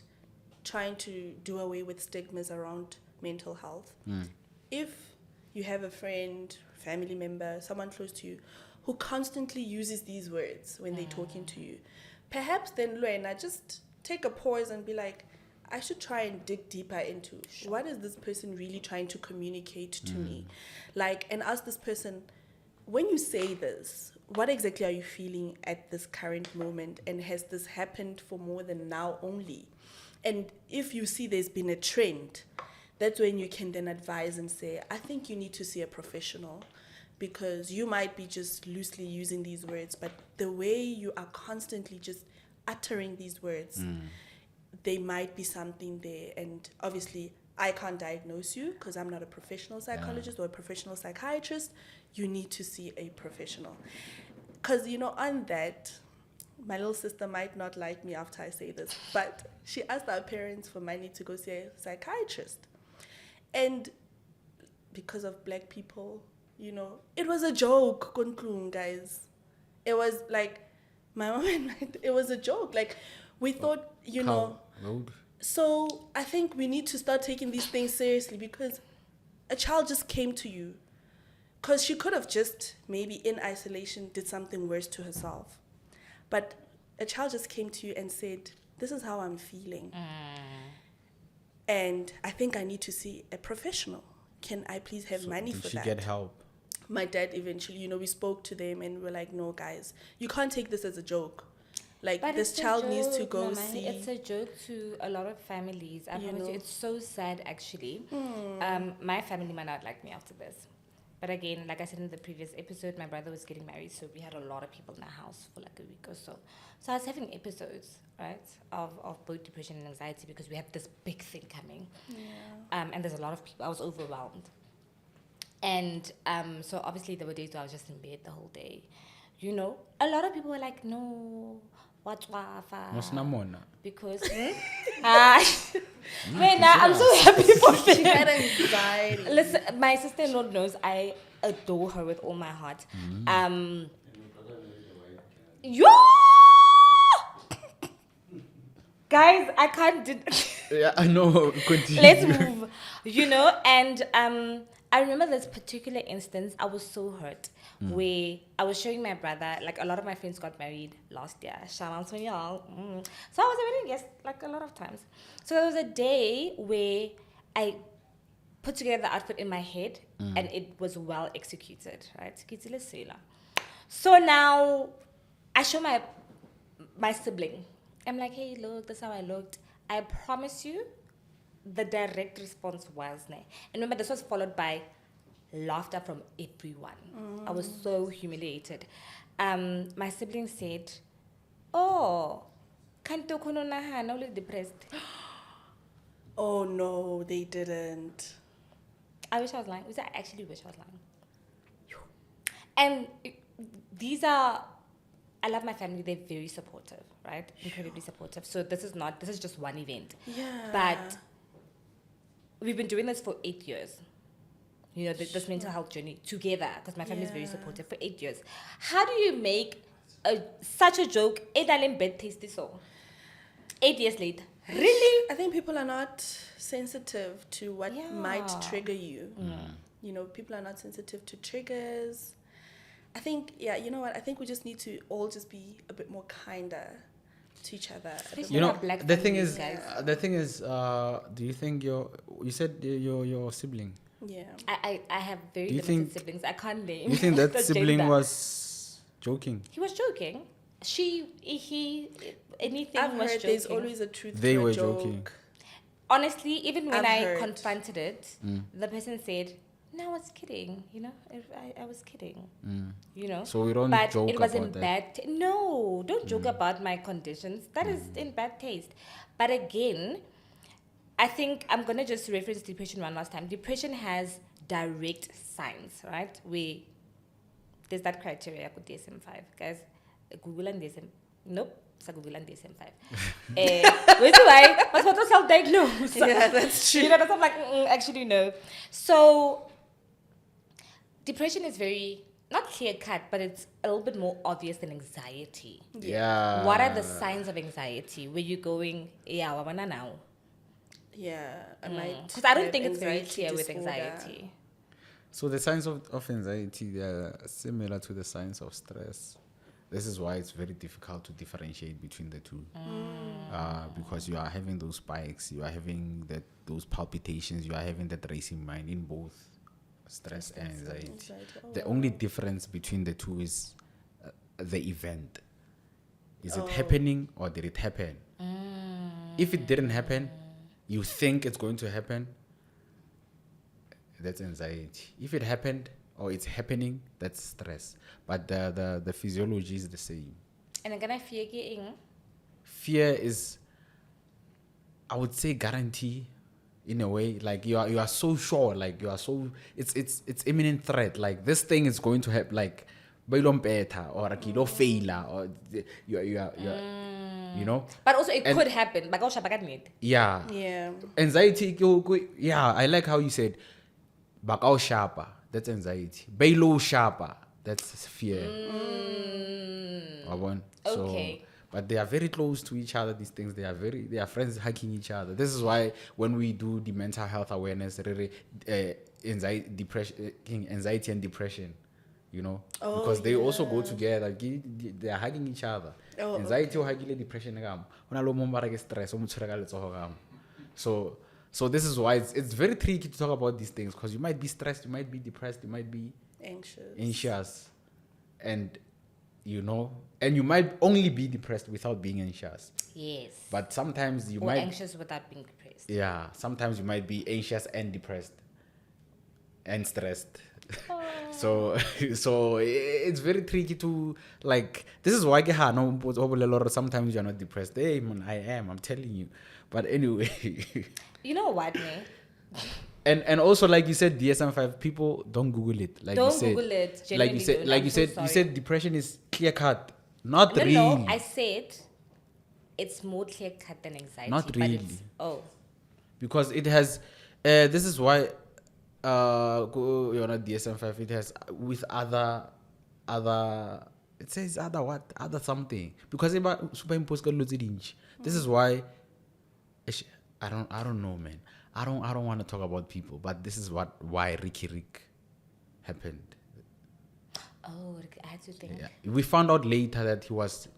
[SPEAKER 3] trying to do away with stigmas around mental health, if you have a friend, family member, someone close to you who constantly uses these words when they're talking to you, perhaps then, Luena, just take a pause and be like, I should try and dig deeper into what is this person really trying to communicate to me? And ask this person, when you say this, what exactly are you feeling at this current moment? And has this happened for more than now only? And if you see there's been a trend, that's when you can then advise and say, I think you need to see a professional, because you might be just loosely using these words, but the way you are constantly just uttering these words, there might be something there. And obviously, I can't diagnose you because I'm not a professional psychologist or a professional psychiatrist. You need to see a professional. Because, on that, my little sister might not like me after I say this, but she asked our parents for money to go see a psychiatrist. And because of black people, it was a joke, guys. It was like, my mom and it was a joke. We thought, So I think we need to start taking these things seriously, because a child just came to you. Because she could have just, maybe in isolation, did something worse to herself. But a child just came to you and said, this is how I'm feeling. And I think I need to see a professional. Can I please have money for that?
[SPEAKER 2] Did she get help?
[SPEAKER 3] My dad eventually, we spoke to them and we're like, no, guys, you can't take this as a joke.
[SPEAKER 1] But
[SPEAKER 3] this child needs to go
[SPEAKER 1] Nomani,
[SPEAKER 3] see.
[SPEAKER 1] It's a joke to a lot of families. I promise you, it's so sad, actually. My family might not like me after this. But again, like I said in the previous episode, my brother was getting married, so we had a lot of people in our house for a week or so. So I was having episodes, right, of both depression and anxiety, because we have this big thing coming. And there's a lot of people. I was overwhelmed. And so obviously there were days where I was just in bed the whole day, you know, a lot of people were like, no, what's wafa?
[SPEAKER 2] Mosnamona.
[SPEAKER 1] Because man, I'm so happy for
[SPEAKER 3] She had
[SPEAKER 1] them.
[SPEAKER 3] anxiety.
[SPEAKER 1] Listen, my sister-in-law knows I adore her with all my heart. Yo! Guys, I can't do.
[SPEAKER 2] Yeah, I know. Continue.
[SPEAKER 1] Let's move. You know, and I remember this particular instance. I was so hurt where I was showing my brother. Like a lot of my friends got married last year. Shout out to y'all. So I was a wedding guest like a lot of times. So there was a day where I put together the outfit in my head and it was well executed. Right? So now I show my sibling. I'm like, hey, look, that's how I looked. I promise you, the direct response was, and remember, this was followed by laughter from everyone. I was so humiliated. My sibling said, oh, can't you only depressed?
[SPEAKER 3] Oh no, they didn't.
[SPEAKER 1] I wish I was lying. I actually wish I was lying. And these are, I love my family. They're very supportive, right? Incredibly supportive. So this is just one event.
[SPEAKER 3] Yeah.
[SPEAKER 1] But we've been doing this for 8 years. You know, this mental health journey together, because my family is very supportive for 8 years. How do you make such a joke? 8 years later. Really?
[SPEAKER 3] I think people are not sensitive to what might trigger you. You know, people are not sensitive to triggers. I think, you know what? I think we just need to all just be a bit more kinder to each other.
[SPEAKER 2] You know, the thing is, do you think you said your sibling?
[SPEAKER 3] Yeah.
[SPEAKER 1] I have very limited siblings. I can't name.
[SPEAKER 2] You think that
[SPEAKER 1] the
[SPEAKER 2] sibling
[SPEAKER 1] gender.
[SPEAKER 2] was joking?
[SPEAKER 1] He was joking. Anything
[SPEAKER 3] I've
[SPEAKER 1] was
[SPEAKER 3] heard
[SPEAKER 1] joking.
[SPEAKER 3] there's always a truth
[SPEAKER 2] They
[SPEAKER 3] to a
[SPEAKER 2] were
[SPEAKER 3] joke.
[SPEAKER 2] joking.
[SPEAKER 1] Honestly, even when
[SPEAKER 3] I've
[SPEAKER 1] I
[SPEAKER 3] heard.
[SPEAKER 1] confronted it, the person said, no, I was kidding. You know, I was kidding. You know?
[SPEAKER 2] So we don't
[SPEAKER 1] but
[SPEAKER 2] joke
[SPEAKER 1] it was
[SPEAKER 2] about
[SPEAKER 1] in
[SPEAKER 2] that.
[SPEAKER 1] bad no, don't joke about my conditions. That is in bad taste. But again, I think I'm going to just reference depression one last time. Depression has direct signs, right? There's that criteria called DSM-5. Guys, Google and DSM. Nope. Sa Google and DSM-5. Which is why I was to self-diagnose.
[SPEAKER 3] Yeah, that's true.
[SPEAKER 1] You know, that's I'm like, actually, no. So, depression is very, not clear-cut, but it's a little bit more obvious than anxiety.
[SPEAKER 2] Yeah.
[SPEAKER 1] What are the signs of anxiety? Where you're going, yeah, I wanna now.
[SPEAKER 3] Yeah, I might.
[SPEAKER 1] Because I don't
[SPEAKER 3] have
[SPEAKER 1] think it's very
[SPEAKER 3] anxiety
[SPEAKER 1] clear with
[SPEAKER 3] disorder.
[SPEAKER 1] anxiety.
[SPEAKER 2] So the signs of anxiety, they are similar to the signs of stress. This is why it's very difficult to differentiate between the two. Because you are having those spikes, you are having those palpitations, you are having that racing mind in both stress and anxiety. The only difference between the two is the event. Is it happening or did it happen? If it didn't happen, you think it's going to happen, that's anxiety. If it happened or it's happening, that's stress. But the physiology is the same.
[SPEAKER 1] And I'm gonna fear getting.
[SPEAKER 2] Fear is, I would say, guarantee in a way. Like you are so sure, like you are so, it's imminent threat. Like this thing is going to happen, like better or like you don't fail or you are you know.
[SPEAKER 1] But also it could happen.
[SPEAKER 2] Yeah.
[SPEAKER 3] Yeah.
[SPEAKER 2] Anxiety, yeah, I like how you said bakao sharper, that's anxiety. Below sharper, that's fear.
[SPEAKER 1] Okay.
[SPEAKER 2] But they are very close to each other, these things. They are friends hugging each other. This is why when we do the mental health awareness, anxiety and depression, you know, because they also go together. They are hugging each other. Anxiety or hugging depression. So this is why it's very tricky to talk about these things, because you might be stressed, you might be depressed, you might be anxious, and you know, and you might only be depressed without being anxious.
[SPEAKER 1] Yes.
[SPEAKER 2] But sometimes you
[SPEAKER 1] or
[SPEAKER 2] might
[SPEAKER 1] anxious without being depressed.
[SPEAKER 2] Yeah, sometimes you might be anxious and depressed and stressed. So it's very tricky to, like, this is why sometimes you're not depressed. Hey man, I'm telling you. But anyway.
[SPEAKER 1] You know what, man?
[SPEAKER 2] And also, like you said, DSM-5, people don't Google it. Like
[SPEAKER 1] Don't
[SPEAKER 2] you said,
[SPEAKER 1] Google it.
[SPEAKER 2] Like you said,
[SPEAKER 1] Genuinely don't.
[SPEAKER 2] you said depression is clear cut. Not really.
[SPEAKER 1] No, I said it's more clear cut than anxiety.
[SPEAKER 2] Not
[SPEAKER 1] But
[SPEAKER 2] really. Because it has, this is why, you're not DSM-5, it has with other, it says other what? Other something. Because superimpose ka dilo tse dintsi. This is why, I don't know, man. I don't want to talk about people, but this is why Ricky Rick happened.
[SPEAKER 1] Oh, I had to think.
[SPEAKER 2] Yeah. We found out later that he was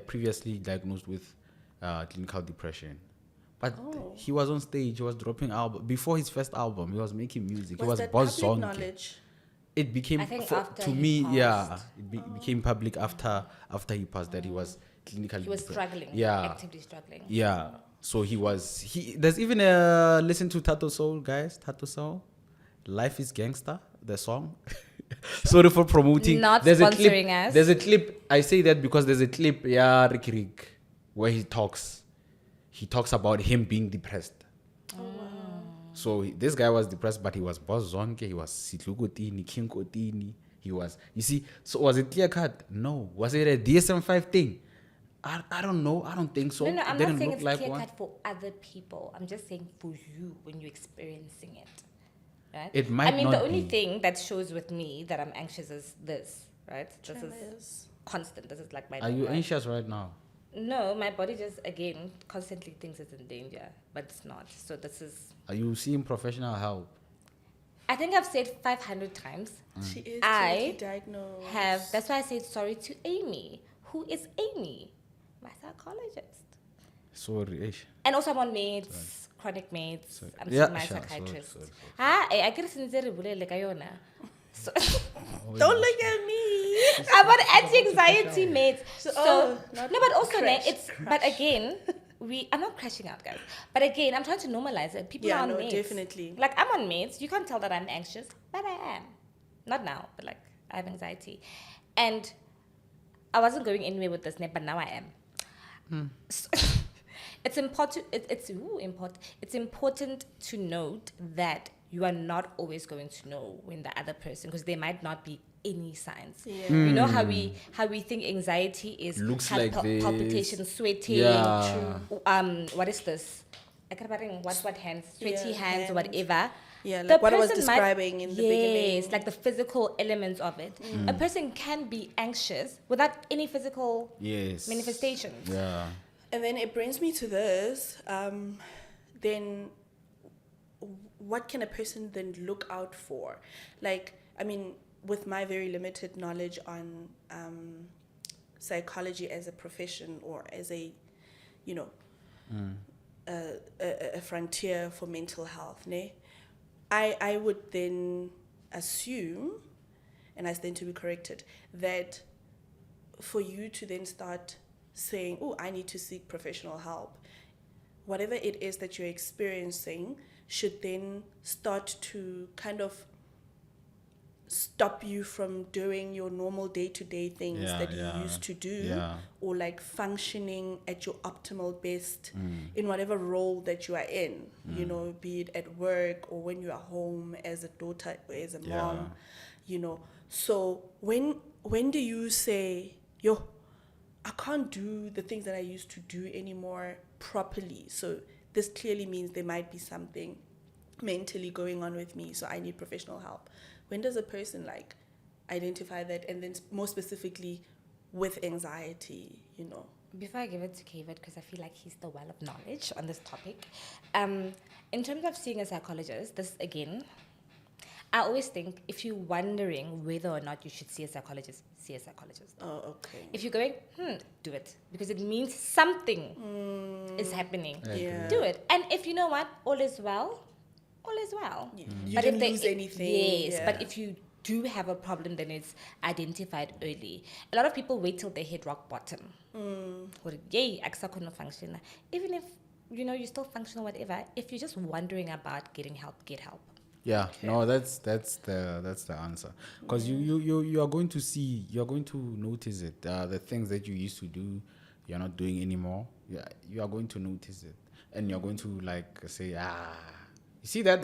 [SPEAKER 2] previously diagnosed with clinical depression. But he was on stage, he was dropping album. Before his first album, he was making music.
[SPEAKER 3] Was
[SPEAKER 2] he was
[SPEAKER 3] that
[SPEAKER 2] Boss
[SPEAKER 3] public
[SPEAKER 2] Zonke.
[SPEAKER 3] knowledge?
[SPEAKER 1] I
[SPEAKER 2] It became,
[SPEAKER 1] think after
[SPEAKER 2] to
[SPEAKER 1] he
[SPEAKER 2] me,
[SPEAKER 1] passed.
[SPEAKER 2] it became public after he passed that he was clinically
[SPEAKER 1] He was
[SPEAKER 2] depressed.
[SPEAKER 1] struggling.
[SPEAKER 2] Yeah.
[SPEAKER 1] Actively struggling.
[SPEAKER 2] Yeah. So there's even listen to Tato Soul, guys. Tato Soul. Life is Gangster, the song. Sorry for promoting.
[SPEAKER 1] Not
[SPEAKER 2] There's
[SPEAKER 1] sponsoring
[SPEAKER 2] a clip,
[SPEAKER 1] us.
[SPEAKER 2] There's a clip. I say that because there's a clip, Ricky Rick, where he talks about him being depressed.
[SPEAKER 3] Oh, wow.
[SPEAKER 2] So this guy was depressed, but he was Boss Zonke, he was Sitlu Kotini, King Kotini. He was, you see, so was it clear cut? No. Was it a DSM-5 thing? I don't know. I don't think so.
[SPEAKER 1] No, I'm
[SPEAKER 2] It
[SPEAKER 1] not
[SPEAKER 2] didn't
[SPEAKER 1] saying
[SPEAKER 2] look
[SPEAKER 1] it's
[SPEAKER 2] like
[SPEAKER 1] clear
[SPEAKER 2] one.
[SPEAKER 1] cut for other people. I'm just saying for you when you're experiencing it. Right?
[SPEAKER 2] It might
[SPEAKER 1] I mean,
[SPEAKER 2] not
[SPEAKER 1] the only
[SPEAKER 2] be.
[SPEAKER 1] thing that shows with me that I'm anxious is this, right? This is
[SPEAKER 3] Tremors.
[SPEAKER 1] constant. This is like my.
[SPEAKER 2] Are you
[SPEAKER 1] right?
[SPEAKER 2] anxious right now?
[SPEAKER 1] No, my body just again constantly thinks it's in danger, but it's not. So this is.
[SPEAKER 2] Are you seeing professional help?
[SPEAKER 1] I think I've said 500 times.
[SPEAKER 3] She is
[SPEAKER 1] I
[SPEAKER 3] clinically diagnosed.
[SPEAKER 1] That's why I said sorry to Amy. Who is Amy? My psychologist.
[SPEAKER 2] Sorry, Ish.
[SPEAKER 1] And also I'm on meds, chronic meds.
[SPEAKER 2] Sorry.
[SPEAKER 1] I'm
[SPEAKER 2] Yeah,
[SPEAKER 1] seeing my
[SPEAKER 2] sure,
[SPEAKER 1] psychiatrist.
[SPEAKER 2] sorry.
[SPEAKER 1] I get sincere like ayona. So
[SPEAKER 3] Don't look at me.
[SPEAKER 1] I'm on anti-anxiety meds. So no,
[SPEAKER 3] not
[SPEAKER 1] but also
[SPEAKER 3] crash,
[SPEAKER 1] it's but again, I'm not crashing out, guys. But again, I'm trying to normalize it. People
[SPEAKER 3] Yeah,
[SPEAKER 1] are on
[SPEAKER 3] no,
[SPEAKER 1] meds.
[SPEAKER 3] definitely.
[SPEAKER 1] Like I'm on meds. You can't tell that I'm anxious, but I am. Not now, but like I have anxiety. And I wasn't going anywhere with this, but now I am. So, it's important. It's important to note that you are not always going to know when the other person, because there might not be any signs.
[SPEAKER 3] Yeah.
[SPEAKER 1] You know how we think anxiety is
[SPEAKER 2] Looks
[SPEAKER 1] heart
[SPEAKER 2] like this.
[SPEAKER 1] palpitations, sweating.
[SPEAKER 2] Yeah.
[SPEAKER 1] What is this? I can't remember what hands, sweaty
[SPEAKER 3] Yeah,
[SPEAKER 1] hands, or
[SPEAKER 3] hands.
[SPEAKER 1] whatever.
[SPEAKER 3] Yeah,
[SPEAKER 1] The
[SPEAKER 3] like what I was
[SPEAKER 1] person
[SPEAKER 3] describing in the beginning.
[SPEAKER 1] Yes, like the physical elements of it. A person can be anxious without any physical
[SPEAKER 2] Yes.
[SPEAKER 1] manifestations.
[SPEAKER 2] Yeah.
[SPEAKER 3] And then it brings me to this. Then, what can a person then look out for? Like, I mean, with my very limited knowledge on psychology as a profession or as a, a frontier for mental health, ne? I would then assume, and I stand to be corrected, that for you to then start saying, oh, I need to seek professional help, whatever it is that you're experiencing should then start to kind of stop you from doing your normal day-to-day things
[SPEAKER 2] Yeah,
[SPEAKER 3] that you
[SPEAKER 2] yeah,
[SPEAKER 3] used to do,
[SPEAKER 2] yeah.
[SPEAKER 3] or like functioning at your optimal best in whatever role that you are in, be it at work or when you are home as a daughter or as a mom, So when do you say, yo, I can't do the things that I used to do anymore properly? So this clearly means there might be something mentally going on with me, so I need professional help. When does a person like identify that, and then more specifically with anxiety,
[SPEAKER 1] Before I give it to Kevin, because I feel like he's the well of knowledge on this topic, in terms of seeing a psychologist, this again, I always think if you're wondering whether or not you should see a psychologist, see a psychologist.
[SPEAKER 3] Oh, okay.
[SPEAKER 1] If you're going, do it, because it means something is happening.
[SPEAKER 3] Yeah.
[SPEAKER 1] Do it. And if you know what, all is well, all is well.
[SPEAKER 3] You
[SPEAKER 1] But
[SPEAKER 3] didn't
[SPEAKER 1] if they-
[SPEAKER 3] lose anything.
[SPEAKER 1] Yes,
[SPEAKER 3] Yeah.
[SPEAKER 1] but if you do have a problem, then it's identified early. A lot of people wait till they hit rock bottom. Or, yay, aksakhona function. Even if, you're still functional, whatever, if you're just wondering about getting help, get help.
[SPEAKER 2] Yeah, no, that's the answer. Because you are going to notice it. The things that you used to do, you're not doing anymore. Yeah, you are going to notice it, and you're going to like say, you see that?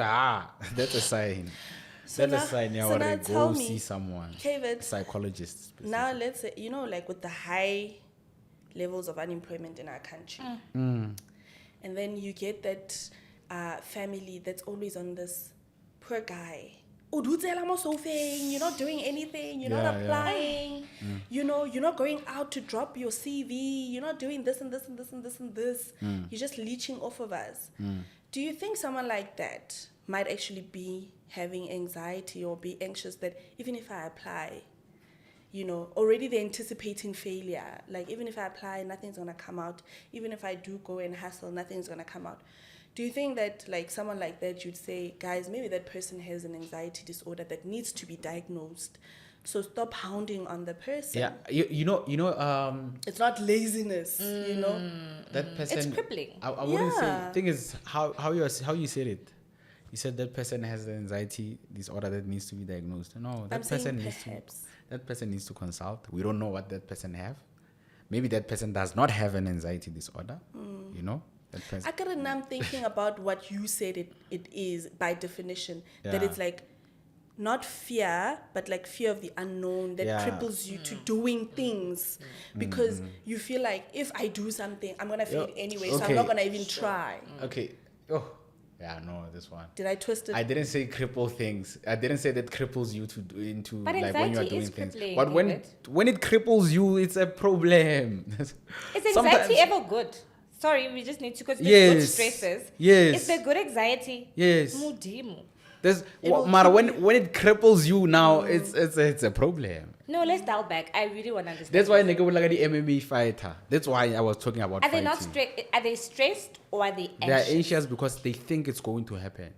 [SPEAKER 2] That's a sign. That's a sign. Yeah,
[SPEAKER 3] so now
[SPEAKER 2] already
[SPEAKER 3] tell
[SPEAKER 2] go
[SPEAKER 3] me,
[SPEAKER 2] see someone.
[SPEAKER 3] David,
[SPEAKER 2] Psychologist.
[SPEAKER 3] now let's say, like with the high levels of unemployment in our country, and then you get that family that's always on this poor guy. Oh, you're not doing anything, you're not applying, you're not going out to drop your CV, you're not doing this and this and this and this and this. You're just leeching off of us. Do you think someone like that might actually be having anxiety or be anxious that even if I apply, already they're anticipating failure. Like, even if I apply, nothing's going to come out. Even if I do go and hustle, nothing's going to come out. Do you think that, like, someone like that, you'd say, guys, maybe that person has an anxiety disorder that needs to be diagnosed? So stop hounding on the person.
[SPEAKER 2] Yeah,
[SPEAKER 3] It's not laziness,
[SPEAKER 2] that person.
[SPEAKER 1] It's crippling.
[SPEAKER 2] I wouldn't say. Thing is, how you said it. You said that person has an anxiety disorder that needs to be diagnosed. No, that person needs to consult. We don't know what that person have. Maybe that person does not have an anxiety disorder. That person.
[SPEAKER 3] I'm thinking about what you said it is by definition. That it's like not fear, but like fear of the unknown that cripples you to doing things because you feel like if I do something, I'm gonna fail anyway, so I'm not gonna even try.
[SPEAKER 2] Okay. Oh. Yeah, no, this one.
[SPEAKER 3] Did I twist it?
[SPEAKER 2] I didn't say cripple things. I didn't say that cripples you into
[SPEAKER 1] but
[SPEAKER 2] like when you are doing things.
[SPEAKER 1] But
[SPEAKER 2] when it cripples you, it's a problem.
[SPEAKER 1] Is anxiety ever good? Sorry, we just need to, because there's good stresses.
[SPEAKER 2] Yes.
[SPEAKER 1] Is there good anxiety?
[SPEAKER 2] Yes.
[SPEAKER 1] Mudimu.
[SPEAKER 2] When it cripples you now, it's a problem.
[SPEAKER 1] No, let's dial back. I really want to understand.
[SPEAKER 2] That's why nigga would like the MMA fighter. That's why I was talking about fighting.
[SPEAKER 1] Are they stressed or are they anxious?
[SPEAKER 2] They are anxious because they think it's going to happen.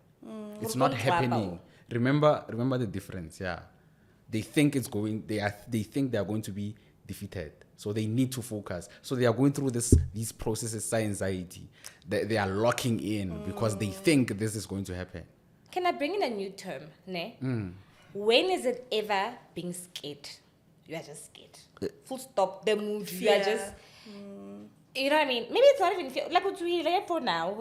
[SPEAKER 2] It's not happening. Remember the difference. Yeah, they think it's going. They think they are going to be defeated. So they need to focus. So they are going through these processes, anxiety. They are locking in because they think this is going to happen.
[SPEAKER 1] Can I bring in a new term? Ne? When is it ever being scared? You are just scared. Full stop. The mood. You are just. You know what I mean? Maybe it's not even fear. Like what we like for now.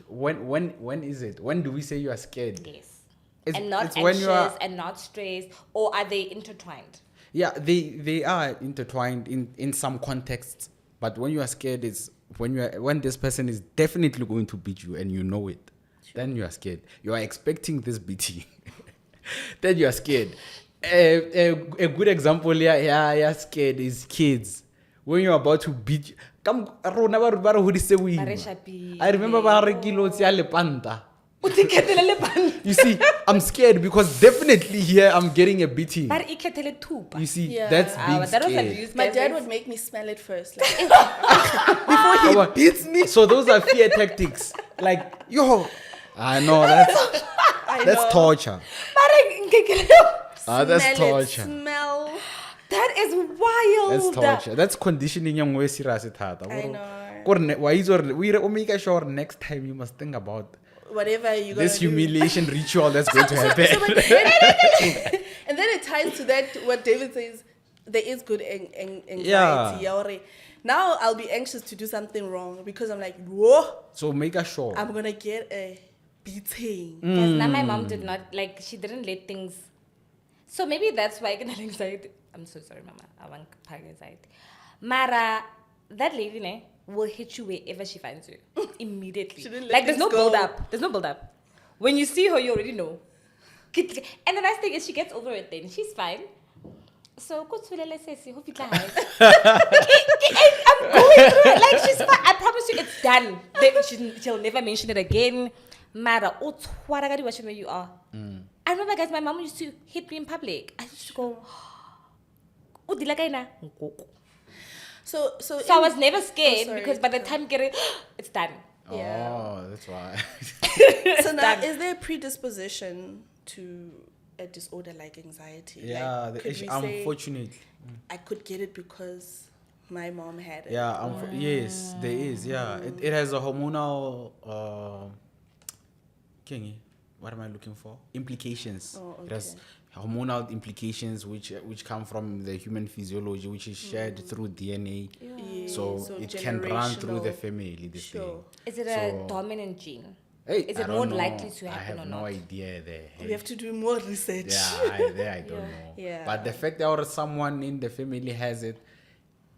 [SPEAKER 2] When is it? When do we say you are scared?
[SPEAKER 1] Yes. And not anxious and not stressed, or are they intertwined?
[SPEAKER 2] Yeah, they are intertwined in some contexts. But when you are scared, it's when this person is definitely going to beat you and you know it. Sure. Then you are scared. You are expecting this beating. Then you are scared. A good example you're scared is kids. When you're about to beat I remember you see, I'm scared because definitely here I'm getting a beating. You see, that's being scared.
[SPEAKER 3] My dad would make me smell it first. Like, before he beats me.
[SPEAKER 2] So those are fear tactics. Like, I know that's torture. That's torture.
[SPEAKER 3] Smell.
[SPEAKER 1] That is wild.
[SPEAKER 2] That's torture. That's conditioning. I know. We make sure next time you must think about
[SPEAKER 3] whatever you
[SPEAKER 2] this humiliation ritual that's going to happen.
[SPEAKER 3] And then it ties to that what David says. There is good anxiety.
[SPEAKER 2] Yeah.
[SPEAKER 3] Now I'll be anxious to do something wrong because I'm like, whoa.
[SPEAKER 2] So make sure
[SPEAKER 3] I'm gonna get a beating.
[SPEAKER 1] Because now my mom did not she didn't let things. So maybe that's why I can have anxiety. I'm so sorry, Mama. I want anxiety. Mara, that lady will hit you wherever she finds you immediately. Like there's no build up. There's no build up. When you see her, you already know. And the nice thing is she gets over it then. She's fine. So I'm going through it. Like she's fine. I promise you it's done. She'll never mention it again. Mara, where you are. I remember, guys, my mom used to hit me in public. I used to go, So I was never scared because by the time it's done.
[SPEAKER 2] Yeah. Oh, that's why.
[SPEAKER 3] So now, is there a predisposition to a disorder like anxiety?
[SPEAKER 2] Yeah,
[SPEAKER 3] like,
[SPEAKER 2] unfortunately.
[SPEAKER 3] I could get it because my mom had it.
[SPEAKER 2] Yeah, yes, there is. Yeah, it has a hormonal. What am I looking for? Implications.
[SPEAKER 3] Oh, okay.
[SPEAKER 2] It has hormonal implications which come from the human physiology, which is shared through DNA.
[SPEAKER 3] Yeah.
[SPEAKER 2] So it can run through the family. This thing.
[SPEAKER 1] Is it a dominant gene?
[SPEAKER 2] Hey,
[SPEAKER 1] Is
[SPEAKER 2] I
[SPEAKER 1] it
[SPEAKER 2] don't
[SPEAKER 1] more
[SPEAKER 2] know.
[SPEAKER 1] likely to
[SPEAKER 2] I
[SPEAKER 1] happen
[SPEAKER 2] have
[SPEAKER 1] or
[SPEAKER 2] no
[SPEAKER 1] not?
[SPEAKER 2] idea there.
[SPEAKER 3] We have to do more research.
[SPEAKER 2] Yeah, I don't know.
[SPEAKER 3] Yeah.
[SPEAKER 2] But the fact that someone in the family has it,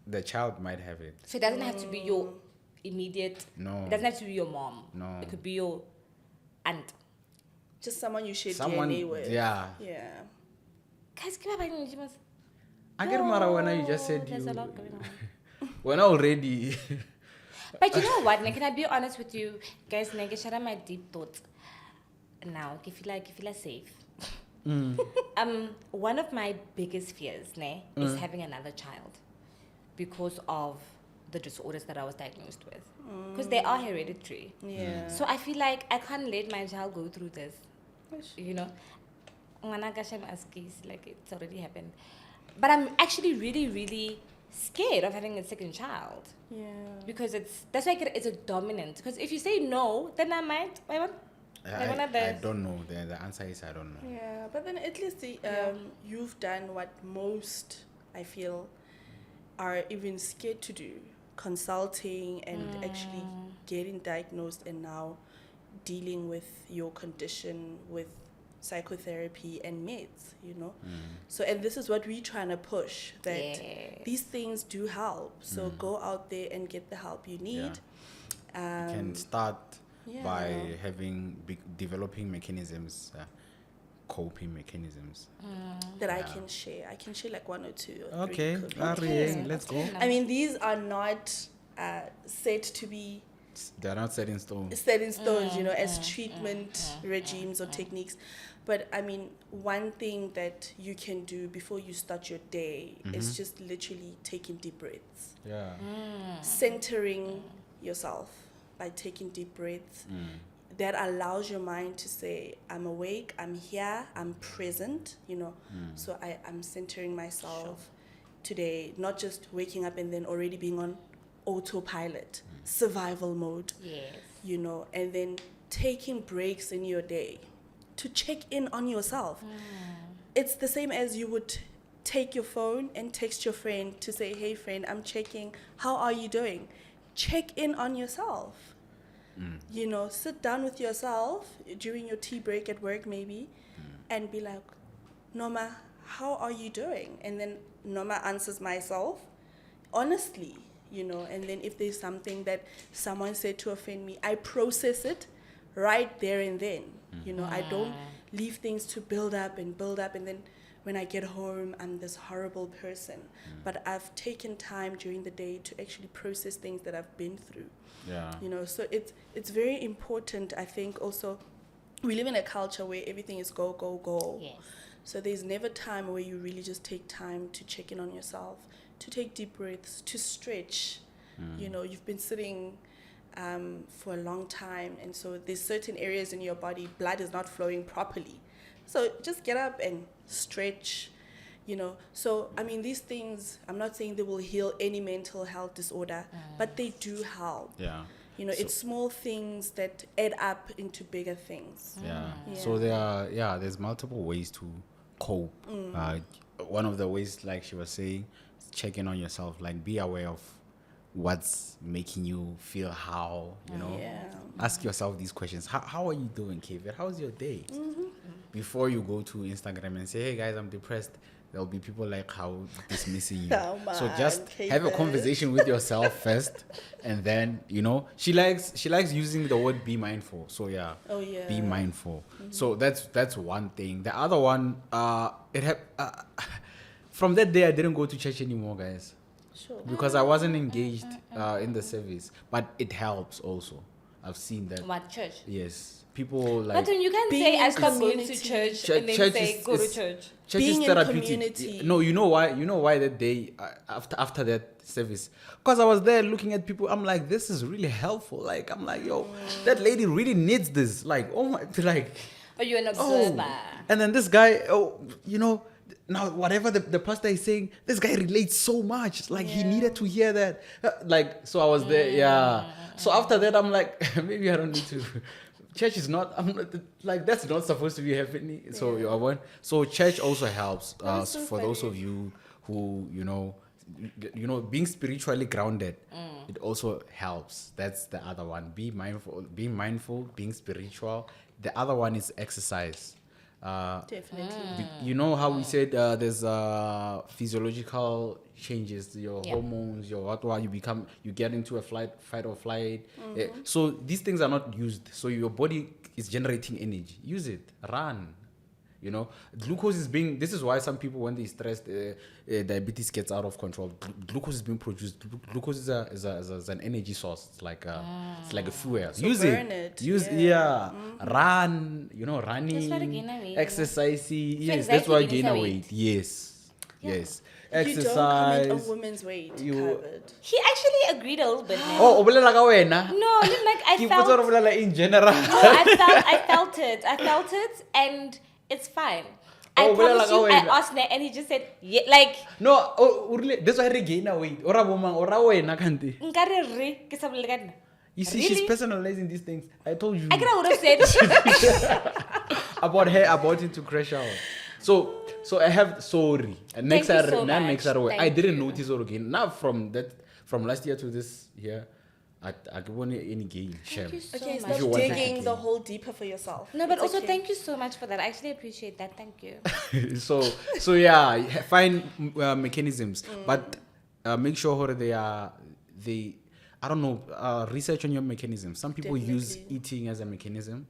[SPEAKER 2] the child might have it.
[SPEAKER 1] So it doesn't have to be your immediate.
[SPEAKER 2] No.
[SPEAKER 1] It doesn't have to be your mom.
[SPEAKER 2] No.
[SPEAKER 1] It could be your aunt.
[SPEAKER 3] Just someone you share
[SPEAKER 2] Someone,
[SPEAKER 3] DNA with.
[SPEAKER 2] yeah.
[SPEAKER 3] Yeah.
[SPEAKER 1] Guys, give up on Jimas.
[SPEAKER 2] I get mad when you just said
[SPEAKER 1] There's
[SPEAKER 2] you.
[SPEAKER 1] a lot going on.
[SPEAKER 2] When already.
[SPEAKER 1] But you know what? Can I be honest with you, guys? Share my deep thoughts. Now, if you like safe. One of my biggest fears, is having another child, because of the disorders that I was diagnosed with, because they are hereditary.
[SPEAKER 3] Yeah.
[SPEAKER 1] So I feel like I can't let my child go through this. You know, like it's already happened. But I'm actually really, really scared of having a second child.
[SPEAKER 3] Yeah.
[SPEAKER 1] Because that's why it's a dominant. Because if you say no, then I might.
[SPEAKER 2] I don't know. The answer is I don't know.
[SPEAKER 3] Yeah, but then at least you've done what most, I feel, are even scared to do. Consulting and actually getting diagnosed and now dealing with your condition with psychotherapy and meds, So, and this is what we're trying to push, that these things do help. So go out there and get the help you need.
[SPEAKER 2] You can start
[SPEAKER 3] yeah.
[SPEAKER 2] by developing mechanisms, coping mechanisms.
[SPEAKER 3] That I can share. I can share like one or two or
[SPEAKER 2] Okay,
[SPEAKER 3] three.
[SPEAKER 2] Ari, let's go.
[SPEAKER 3] I mean, these are not set to be
[SPEAKER 2] They're not set in stone.
[SPEAKER 3] set in stones, as treatment regimes or techniques. But I mean, one thing that you can do before you start your day is just literally taking deep breaths.
[SPEAKER 2] Yeah.
[SPEAKER 3] Centering yourself by taking deep breaths. That allows your mind to say, I'm awake, I'm here, I'm present, So I'm centering myself today, not just waking up and then already being on autopilot, survival mode,
[SPEAKER 1] Yes.
[SPEAKER 3] And then taking breaks in your day to check in on yourself. It's the same as you would take your phone and text your friend to say, hey friend, I'm checking, how are you doing? Check in on yourself. Sit down with yourself during your tea break at work maybe and be like, Norma, how are you doing? And then Norma answers myself honestly, and then if there's something that someone said to offend me, I process it right there and then. I don't leave things to build up and then when I get home I'm this horrible person. But I've taken time during the day to actually process things that I've been through.
[SPEAKER 2] Yeah.
[SPEAKER 3] So it's very important. I think also we live in a culture where everything is go, go, go.
[SPEAKER 1] Yes.
[SPEAKER 3] So there's never time where you really just take time to check in on yourself, to take deep breaths, to stretch. You've been sitting for a long time, and so there's certain areas in your body, blood is not flowing properly. So just get up and stretch, So, I mean, these things, I'm not saying they will heal any mental health disorder, but they do help.
[SPEAKER 2] Yeah.
[SPEAKER 3] It's small things that add up into bigger things.
[SPEAKER 2] Yeah.
[SPEAKER 3] Yeah.
[SPEAKER 2] So there's multiple ways to cope. One of the ways, like she was saying, is checking on yourself. Like, be aware of what's making you feel how,
[SPEAKER 3] Yeah.
[SPEAKER 2] Ask yourself these questions. How are you doing, Kevin? How's your day? Before you go to Instagram and say, hey guys, I'm depressed, there'll be people like how dismissing you.
[SPEAKER 3] Come
[SPEAKER 2] So
[SPEAKER 3] on,
[SPEAKER 2] just have a
[SPEAKER 3] Kevin.
[SPEAKER 2] conversation with yourself first, and then she likes using the word be mindful. So yeah,
[SPEAKER 3] Oh, yeah.
[SPEAKER 2] be mindful. So that's one thing. The other one, from that day I didn't go to church anymore, guys,
[SPEAKER 3] Sure.
[SPEAKER 2] because I wasn't engaged in the service. But it helps also. I've seen that.
[SPEAKER 1] What church?
[SPEAKER 2] Yes, people like.
[SPEAKER 1] But then you can't
[SPEAKER 3] being
[SPEAKER 1] say I
[SPEAKER 3] in
[SPEAKER 1] stop going to
[SPEAKER 3] community.
[SPEAKER 1] church
[SPEAKER 2] Church-
[SPEAKER 1] and then
[SPEAKER 2] church
[SPEAKER 1] say
[SPEAKER 2] is-
[SPEAKER 1] go to
[SPEAKER 2] is-
[SPEAKER 1] church.
[SPEAKER 2] Church
[SPEAKER 3] Being
[SPEAKER 2] is
[SPEAKER 3] in
[SPEAKER 2] therapeutic.
[SPEAKER 3] community.
[SPEAKER 2] No, you know why that day after that service, because I was there looking at people. I'm like, this is really helpful. Like, I'm like, yo, that lady really needs this. Like, oh my, like,
[SPEAKER 1] Or you're an observer.
[SPEAKER 2] and then this guy, now whatever the pastor is saying, this guy relates so much. Like, he needed to hear that. So I was there, yeah. So after that, I'm like, maybe I don't need to. Church is not. I'm not like that's not supposed to be happening. So I want. So church also helps
[SPEAKER 3] That's so
[SPEAKER 2] for those
[SPEAKER 3] funny.
[SPEAKER 2] of you who you know, being spiritually grounded, it also helps. That's the other one. Being mindful, being spiritual. The other one is exercise.
[SPEAKER 3] Definitely.
[SPEAKER 2] You know how we said there's physiological changes, your hormones, your what you get into a fight or flight. So these things are not used. So your body is generating energy. Use it. Run. You know, glucose is being. This is why some people, when they're stressed, diabetes gets out of control. Glucose is being produced. Glucose is an energy source. It's like a fuel.
[SPEAKER 3] So
[SPEAKER 2] Use
[SPEAKER 3] burn
[SPEAKER 2] it.
[SPEAKER 3] it.
[SPEAKER 2] Use run. You know, running,
[SPEAKER 1] gain weight,
[SPEAKER 2] exercising. Yes,
[SPEAKER 1] anxiety
[SPEAKER 2] that's why
[SPEAKER 1] gains
[SPEAKER 2] gain a
[SPEAKER 1] weight.
[SPEAKER 2] weight. Yes, yes.
[SPEAKER 3] You don't
[SPEAKER 2] Exercise.
[SPEAKER 3] comment a woman's weight
[SPEAKER 2] You-
[SPEAKER 3] covered.
[SPEAKER 1] He actually agreed a little bit, man.
[SPEAKER 2] Oh, o bolela ka wena?
[SPEAKER 1] No, like I
[SPEAKER 2] Ke
[SPEAKER 1] felt.
[SPEAKER 2] ipotsa hore o bolela in general.
[SPEAKER 1] No, I felt it, and it's fine. I
[SPEAKER 2] Oh,
[SPEAKER 1] promise you,
[SPEAKER 2] bolela
[SPEAKER 1] I
[SPEAKER 2] ka wena.
[SPEAKER 1] asked him, and he just said, yeah, like,
[SPEAKER 2] No, that's why he gain a weight. Ora bomang, ora wena kante.
[SPEAKER 1] nkare re, ke sa bolele ka nna.
[SPEAKER 2] You see,
[SPEAKER 1] Really?
[SPEAKER 2] she's personalizing these things. I told you
[SPEAKER 1] I could have said,
[SPEAKER 2] about her about it to crash out. So I have sorry. And next
[SPEAKER 1] Thank you
[SPEAKER 2] year,
[SPEAKER 1] so much.
[SPEAKER 2] I
[SPEAKER 1] Thank
[SPEAKER 2] didn't
[SPEAKER 1] you.
[SPEAKER 2] notice it again. Now from last year to this year, I won't any gain. Shame.
[SPEAKER 1] you so
[SPEAKER 3] Okay,
[SPEAKER 1] much.
[SPEAKER 2] If you
[SPEAKER 3] stop
[SPEAKER 2] want to
[SPEAKER 3] digging
[SPEAKER 2] gain.
[SPEAKER 3] the hole deeper for yourself.
[SPEAKER 1] No, but
[SPEAKER 3] It's
[SPEAKER 1] also
[SPEAKER 3] okay.
[SPEAKER 1] thank you so much for that. I actually appreciate that. Thank you.
[SPEAKER 2] so yeah, find mechanisms, but make sure they I don't know, research on your mechanisms. Some people use
[SPEAKER 3] Definitely.
[SPEAKER 2] eating as a mechanism.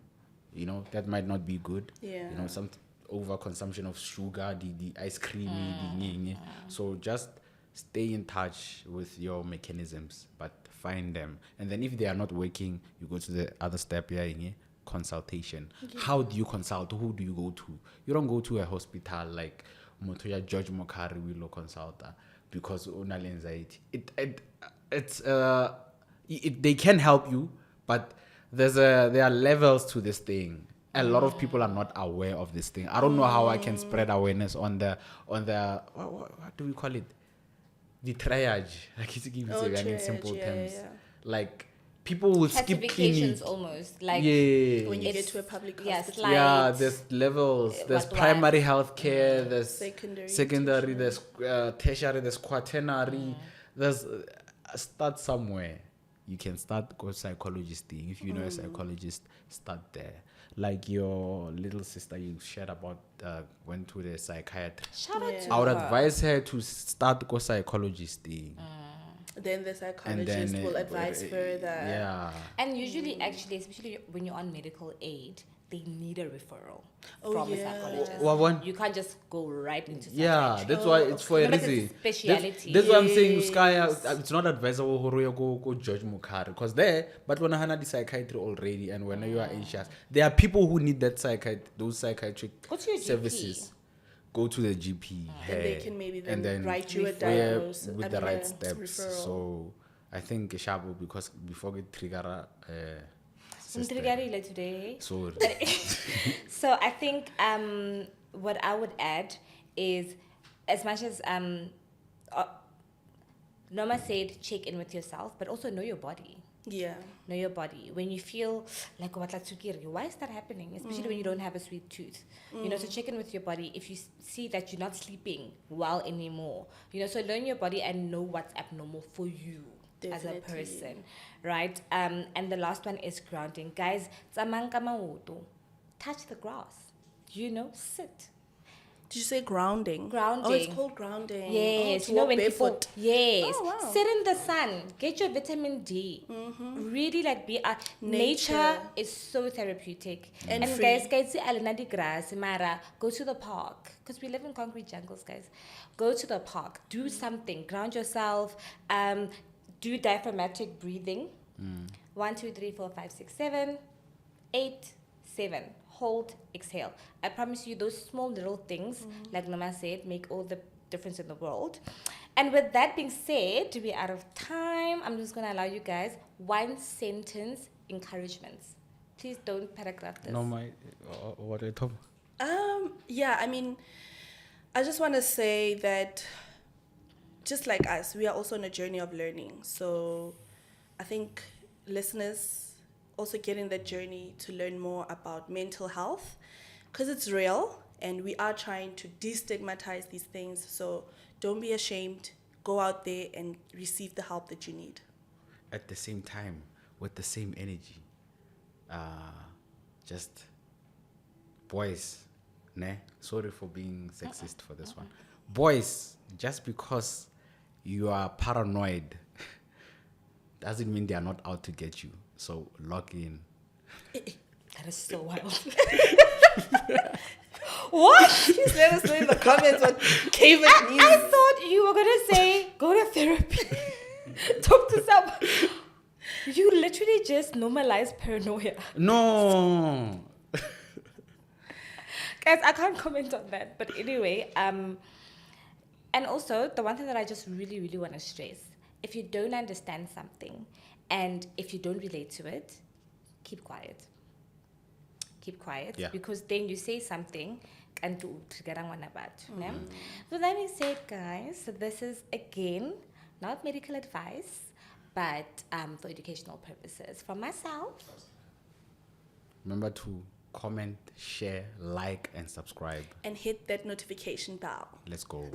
[SPEAKER 2] You know, that might not be good.
[SPEAKER 3] Yeah.
[SPEAKER 2] You know, some overconsumption of sugar, the ice cream, so just stay in touch with your mechanisms, but find them. And then if they are not working, you go to the other step, consultation. How do you consult? Who do you go to? You don't go to a hospital like Motoya George Mokari will consult because only anxiety. They can help you, but there are levels to this thing. A lot of people are not aware of this thing. I don't know how I can spread awareness on the what do we call it? The triage. Like it's in
[SPEAKER 3] triage,
[SPEAKER 2] simple terms.
[SPEAKER 3] yeah.
[SPEAKER 2] Like people will skip clinic.
[SPEAKER 1] Classifications almost. Like,
[SPEAKER 2] Yeah.
[SPEAKER 3] When you
[SPEAKER 1] It's-
[SPEAKER 3] get to a public
[SPEAKER 1] yeah,
[SPEAKER 3] hospital.
[SPEAKER 1] slide.
[SPEAKER 2] Yeah, there's levels. There's
[SPEAKER 1] what?
[SPEAKER 2] primary health care. There's
[SPEAKER 3] Secondary,
[SPEAKER 2] There's tertiary. There's quaternary. There's start somewhere. You can start go psychologist thing. If you know a psychologist, start there. Like your little sister you shared about went to the psychiatrist.
[SPEAKER 1] shout out
[SPEAKER 3] Yeah.
[SPEAKER 1] to
[SPEAKER 2] I would
[SPEAKER 1] her.
[SPEAKER 2] advise her to start go psychologist thing.
[SPEAKER 3] Then the
[SPEAKER 2] And
[SPEAKER 3] psychologist
[SPEAKER 2] then
[SPEAKER 3] will advise further.
[SPEAKER 2] Yeah.
[SPEAKER 1] And usually, actually, especially when you're on medical aid, they need a referral
[SPEAKER 3] Oh,
[SPEAKER 1] from a
[SPEAKER 3] yeah.
[SPEAKER 1] psychologist.
[SPEAKER 2] What one?
[SPEAKER 1] You can't just go right into
[SPEAKER 2] Yeah,
[SPEAKER 1] psychiatry.
[SPEAKER 2] that's why it's for a
[SPEAKER 1] No, but it's a
[SPEAKER 2] reason.
[SPEAKER 1] speciality.
[SPEAKER 2] That's why I'm saying, Sky,
[SPEAKER 3] Yes.
[SPEAKER 2] it's not advisable for you go judge Mukari because there, but when I had the psychiatry already, and when you are anxious, there are people who need that those psychiatric
[SPEAKER 1] Go to your GP.
[SPEAKER 2] services. Go to the GP,
[SPEAKER 3] And they can maybe then
[SPEAKER 2] and
[SPEAKER 3] write you a
[SPEAKER 1] refer
[SPEAKER 3] diagnosis.
[SPEAKER 2] with
[SPEAKER 3] I
[SPEAKER 2] the
[SPEAKER 3] mean,
[SPEAKER 2] right
[SPEAKER 3] a
[SPEAKER 2] steps.
[SPEAKER 3] referral.
[SPEAKER 2] So I think Shabu, because before we trigger
[SPEAKER 1] Mtrigarile today.
[SPEAKER 2] sorry.
[SPEAKER 1] So I think what I would add is, as much as Norma said, check in with yourself, but also know your body.
[SPEAKER 3] Yeah.
[SPEAKER 1] Know your body. When you feel like why is that happening? Especially when you don't have a sweet tooth. You know, so check in with your body. If you see that you're not sleeping well anymore, you know, so learn your body and know what's abnormal for you as a
[SPEAKER 3] Definitely.
[SPEAKER 1] person, right? And the last one is grounding. Guys, tsamang ka maoto. Touch the grass. You know, sit.
[SPEAKER 3] Did you say grounding?
[SPEAKER 1] Grounding.
[SPEAKER 3] Oh, it's called grounding.
[SPEAKER 1] Yes,
[SPEAKER 3] oh,
[SPEAKER 1] you know
[SPEAKER 3] walk
[SPEAKER 1] when
[SPEAKER 3] barefoot.
[SPEAKER 1] people. Yes,
[SPEAKER 3] Oh, wow.
[SPEAKER 1] sit in the sun. Get your vitamin D. Really, like be. Nature
[SPEAKER 3] Nature.
[SPEAKER 1] is so therapeutic.
[SPEAKER 3] And free.
[SPEAKER 1] guys, see alena di grass, Mara. Go to the park because we live in concrete jungles, guys. Go to the park. Do something. Ground yourself. Do diaphragmatic breathing. 1, 2, 3, 4, 5, 6, 7, 8, 7. Hold, exhale. I promise you, those small little things, like Nama said, make all the difference in the world. And with that being said, to be out of time, I'm just going to allow you guys 1 sentence encouragements. Please don't paragraph this.
[SPEAKER 2] No, my what are you talking?
[SPEAKER 3] Yeah, I mean, I just want to say that just like us, we are also on a journey of learning. So I think listeners also get in that journey to learn more about mental health because it's real and we are trying to destigmatize these things. So don't be ashamed. go out there and receive the help that you need.
[SPEAKER 2] At the same time, with the same energy, just boys, ne? Sorry for being sexist for this one. Boys, just because you are paranoid doesn't mean they are not out to get you. So lock in.
[SPEAKER 1] That is so wild. What?
[SPEAKER 3] Please let us know in the comments what Kevin means.
[SPEAKER 1] I thought you were gonna say go to therapy, talk to someone. You literally just normalized paranoia.
[SPEAKER 2] No.
[SPEAKER 1] Guys, I can't comment on that. But anyway, and also the one thing that I just really, really want to stress: if you don't understand something, and if you don't relate to it, keep quiet. Keep quiet,
[SPEAKER 2] Yeah.
[SPEAKER 1] because then you say something and to get on about. So that being said, guys, so this is again not medical advice, but for educational purposes from myself.
[SPEAKER 2] Remember to comment, share, like, and subscribe.
[SPEAKER 3] And hit that notification bell.
[SPEAKER 2] Let's go.